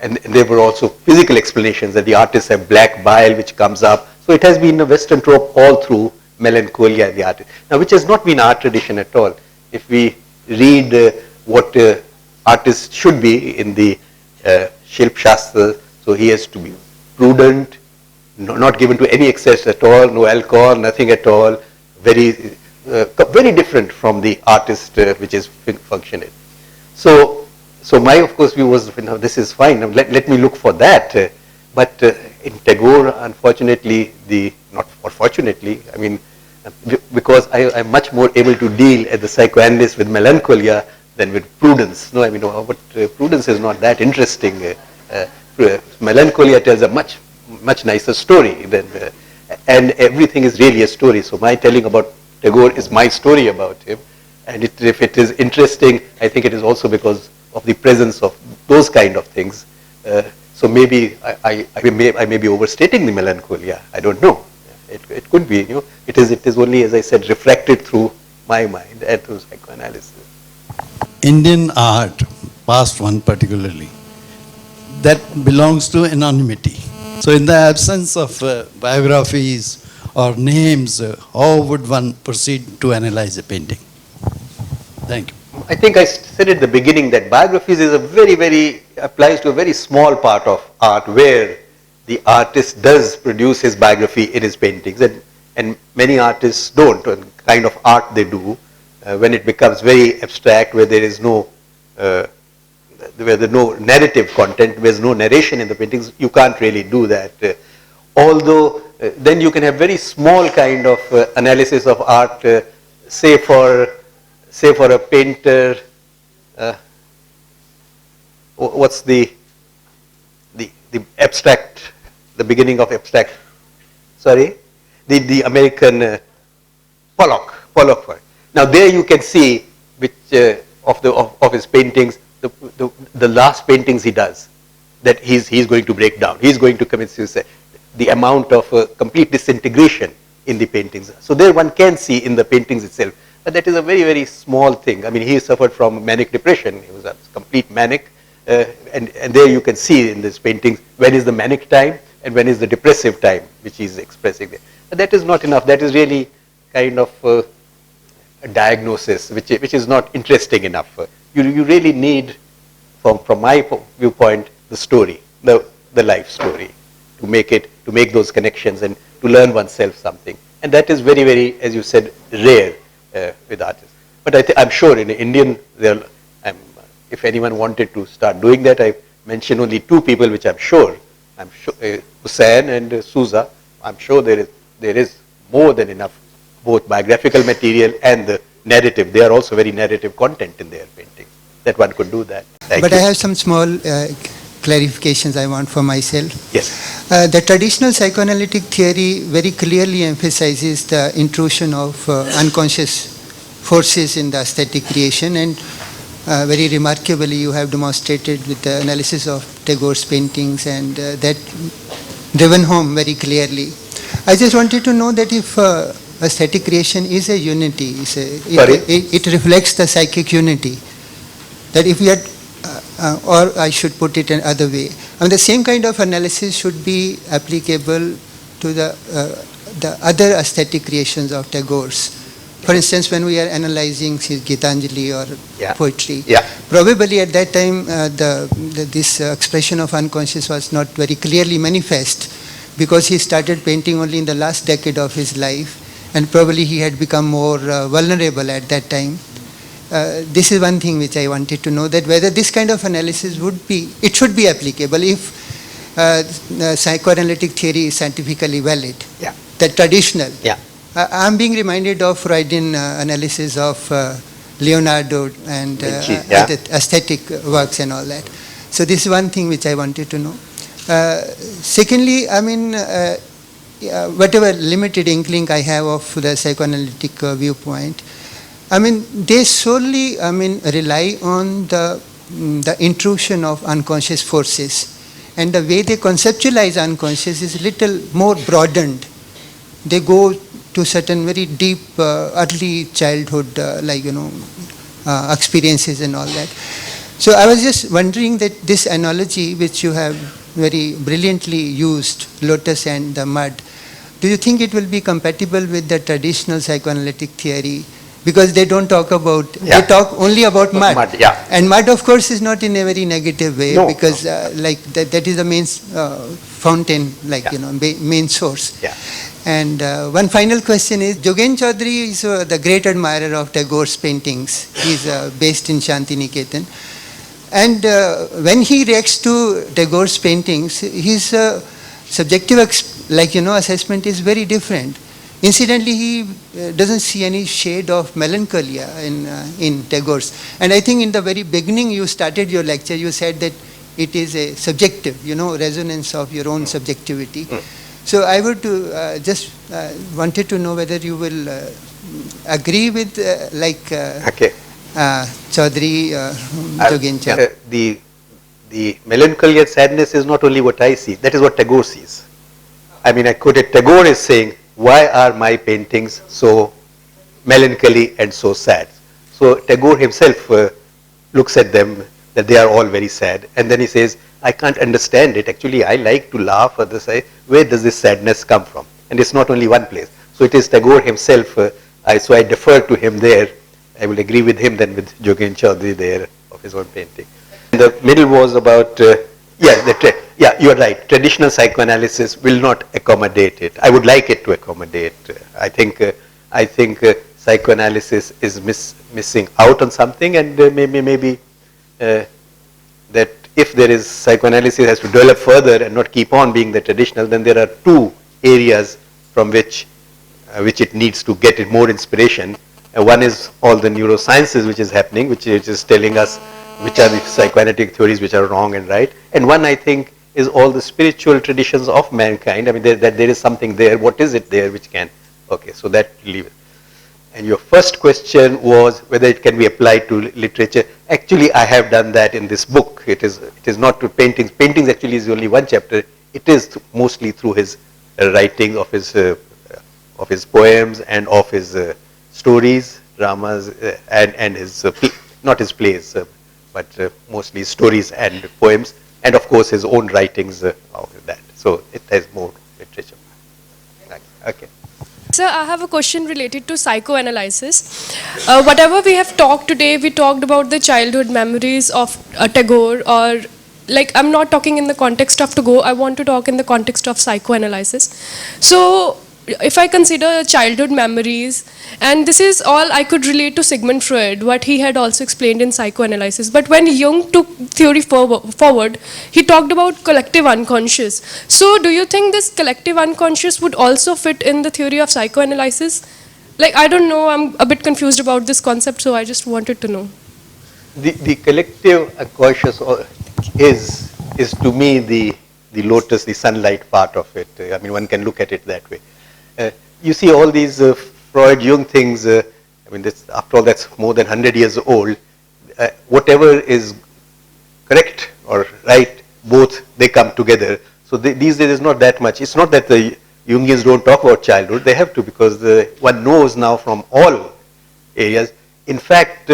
[SPEAKER 3] And there were also physical explanations that the artists have black bile which comes up. So it has been a Western trope all through, melancholia and the artist. Now, which has not been our tradition at all. If we read what artists should be in the Shilp Shastra, so he has to be prudent, not given to any excess at all, no alcohol, nothing at all, very different from the artist which is functioning. So my, of course, view was, this is fine, let me look for that. But in Tagore, unfortunately, not fortunately, I mean, because I'm much more able to deal as a psychoanalyst with melancholia than with prudence. No, I mean, but prudence is not that interesting. Melancholia tells a much nicer story than, and everything is really a story. So my telling about Tagore is my story about him, and if it is interesting, I think it is also because of the presence of those kind of things. So maybe I may be overstating the melancholia. I don't know. It could be. It is only, as I said, refracted through my mind and through psychoanalysis.
[SPEAKER 17] Indian art, past one particularly, that belongs to anonymity. So in the absence of biographies or names, how would one proceed to analyze a painting? Thank you.
[SPEAKER 3] I think I said at the beginning that biographies is applies to a very small part of art, where the artist does produce his biography in his paintings, and many artists don't. And kind of art they do, when it becomes very abstract, where there is no narrative content, there's no narration in the paintings, you can't really do that. Although then you can have very small kind of analysis of art, say for a painter, what's the abstract, the beginning of abstract, sorry, the American Pollock. Now there you can see which of his paintings, the last paintings he does, that he's going to break down. He's going to commit suicide. The amount of complete disintegration in the paintings. So there one can see in the paintings itself. But that is a very, very small thing. I mean, he suffered from manic depression. He was a complete manic. And there you can see in this painting when is the manic time and when is the depressive time, which he's expressing there. But that is not enough. That is really kind of a diagnosis, which is not interesting enough. You really need, from my viewpoint, the story, the life story, to make those connections and to learn oneself something. And that is very, very, as you said, rare with artists. But I'm sure in Indian, if anyone wanted to start doing that, I mentioned only two people which I'm sure, Hussain and Souza. I'm sure there is more than enough, both biographical material and the narrative. They are also very narrative content in their paintings, that one could do that.
[SPEAKER 18] But I have some small clarifications I want for myself.
[SPEAKER 3] Yes.
[SPEAKER 18] The traditional psychoanalytic theory very clearly emphasizes the intrusion of unconscious forces in the aesthetic creation, and very remarkably you have demonstrated with the analysis of Tagore's paintings, and that driven home very clearly. I just wanted to know that if aesthetic creation is a unity, it reflects the psychic unity, that if we had or I should put it another way, the same kind of analysis should be applicable to the other aesthetic creations of Tagore's. For instance, when we are analyzing his Gitanjali or poetry, probably at that time this expression of unconscious was not very clearly manifest, because he started painting only in the last decade of his life, and probably he had become more vulnerable at that time. This is one thing which I wanted to know, that whether this kind of analysis should be applicable if psychoanalytic theory is scientifically valid. The traditional. I'm being reminded of Freudian analysis of Leonardo and aesthetic works and all that. So this is one thing which I wanted to know. Secondly, I mean, whatever limited inkling I have of the psychoanalytic viewpoint, I mean, they solely, rely on the intrusion of unconscious forces, and the way they conceptualize unconscious is little more broadened. They go to certain very deep early childhood, experiences and all that. So I was just wondering that this analogy which you have very brilliantly used, lotus and the mud, do you think it will be compatible with the traditional psychoanalytic theory? Because they don't talk about, they talk only about mud. And mud, of course, is not in a very negative way, because that is the main fountain, main source. And one final question is, Jogen Chaudhary is the great admirer of Tagore's paintings. He's based in Shantiniketan. And when he reacts to Tagore's paintings, his subjective assessment is very different. Incidentally, he doesn't see any shade of melancholia in Tagore's. And I think in the very beginning you started your lecture, you said that it is a subjective, resonance of your own subjectivity. So I would just wanted to know whether you will agree with Chaudhary, Jogen Chaudhary.
[SPEAKER 3] The melancholy and sadness is not only what I see, that is what Tagore sees. I mean, I quoted Tagore is saying, why are my paintings so melancholy and so sad? So Tagore himself looks at them, that they are all very sad. And then he says, I can't understand it. Actually, I like to laugh at this. Where does this sadness come from? And it's not only one place. So it is Tagore himself. So I defer to him there. I will agree with him than with Jogen Chaudhary there of his own painting. And the middle was about, you are right. Traditional psychoanalysis will not accommodate it. I would like it to accommodate. I think psychoanalysis is missing out on something, and maybe that if there is psychoanalysis has to develop further and not keep on being the traditional, then there are two areas from which it needs to get it more inspiration. One is all the neurosciences which is happening, which is telling us which are the psychoanalytic theories which are wrong and right. And one, I think, is all the spiritual traditions of mankind. I mean, that there is something there. What is it there which can? Okay, so that leave it. And your first question was whether it can be applied to literature. Actually, I have done that in this book. It is not to paintings. Paintings actually is only one chapter. It is mostly through his writing of his poems and of his stories, dramas, and his not his plays, but mostly stories and poems, and of course his own writings of that. So it has more literature. Okay.
[SPEAKER 19] Sir, I have a question related to psychoanalysis. Whatever we have talked today, we talked about the childhood memories of Tagore, or like, I'm not talking in the context of Tagore, I want to talk in the context of psychoanalysis. So if I consider childhood memories, and this is all I could relate to Sigmund Freud, what he had also explained in psychoanalysis. But when Jung took theory forward, he talked about collective unconscious. So do you think this collective unconscious would also fit in the theory of psychoanalysis? Like, I don't know, I'm a bit confused about this concept, so I just wanted to know.
[SPEAKER 3] The collective unconscious is to me the lotus, the sunlight part of it. I mean, one can look at it that way. You see all these Freud, Jung things, I mean, after all, that's more than 100 years old. Whatever is correct or right, both, they come together. So these days is not that much. It's not that the Jungians don't talk about childhood. They have to, because one knows now from all areas. In fact,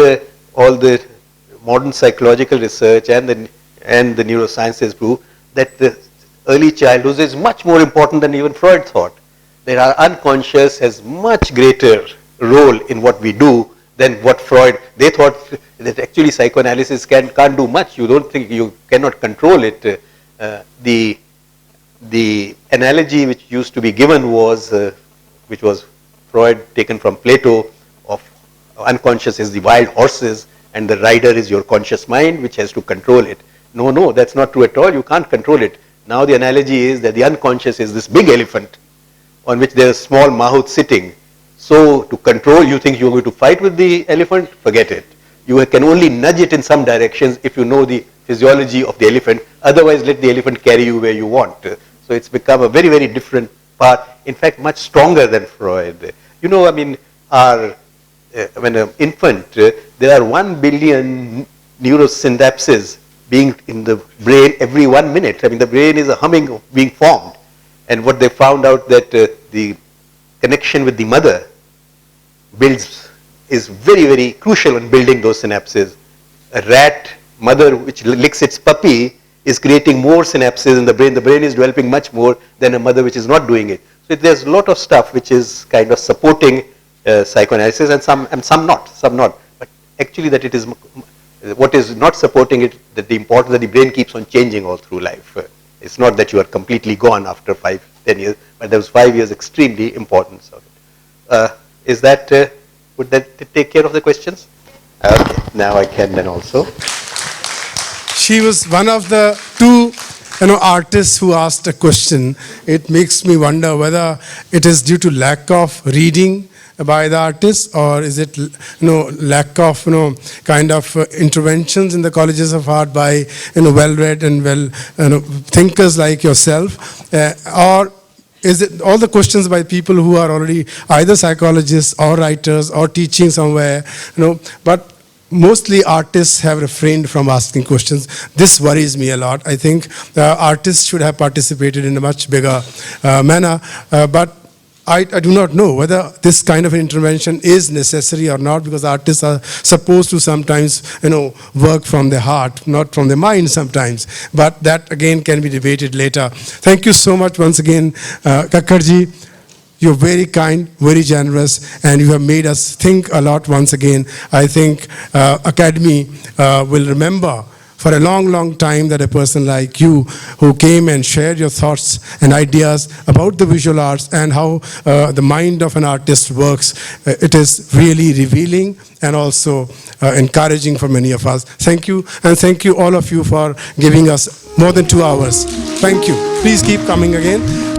[SPEAKER 3] all the modern psychological research and the neurosciences prove that the early childhood is much more important than even Freud thought. That our unconscious has much greater role in what we do than what Freud, they thought that actually psychoanalysis can't do much. You don't think, you cannot control it. The analogy which used to be given was, which was Freud taken from Plato, of unconscious is the wild horses and the rider is your conscious mind which has to control it. No, that's not true at all. You can't control it. Now the analogy is that the unconscious is this big elephant on which there is a small mahout sitting. So to control, you think you're going to fight with the elephant? Forget it. You can only nudge it in some directions if you know the physiology of the elephant. Otherwise, let the elephant carry you where you want. So it's become a very, very different part. In fact, much stronger than Freud. You know, I mean, when an infant, there are 1 billion neurosynapses being in the brain every 1 minute. I mean, the brain is a humming being formed. And what they found out that the connection with the mother is very, very crucial in building those synapses. A rat mother which licks its puppy is creating more synapses in the brain. The brain is developing much more than a mother which is not doing it. So there's a lot of stuff which is kind of supporting psychoanalysis, and some not. But actually, that it is what is not supporting it, that the importance that the brain keeps on changing all through life. It's not that you are completely gone after 5-10 years, but those 5 years extremely importance of it. Would that take care of the questions? Okay, now I can then also.
[SPEAKER 2] She was one of the two artists who asked a question. It makes me wonder whether it is due to lack of reading by the artist, or is it lack of kind of interventions in the colleges of art by well-read and thinkers like yourself, or is it all the questions by people who are already either psychologists or writers or teaching somewhere, but mostly artists have refrained from asking questions. This worries me a lot. I think artists should have participated in a much bigger manner, but I do not know whether this kind of intervention is necessary or not, because artists are supposed to sometimes, work from their heart, not from their mind sometimes. But that again can be debated later. Thank you so much once again, Kakarji. You're very kind, very generous, and you have made us think a lot once again. I think Academy will remember for a long, long time that a person like you who came and shared your thoughts and ideas about the visual arts and how the mind of an artist works, it is really revealing and also encouraging for many of us. Thank you, and thank you all of you for giving us more than 2 hours. Thank you. Please keep coming again.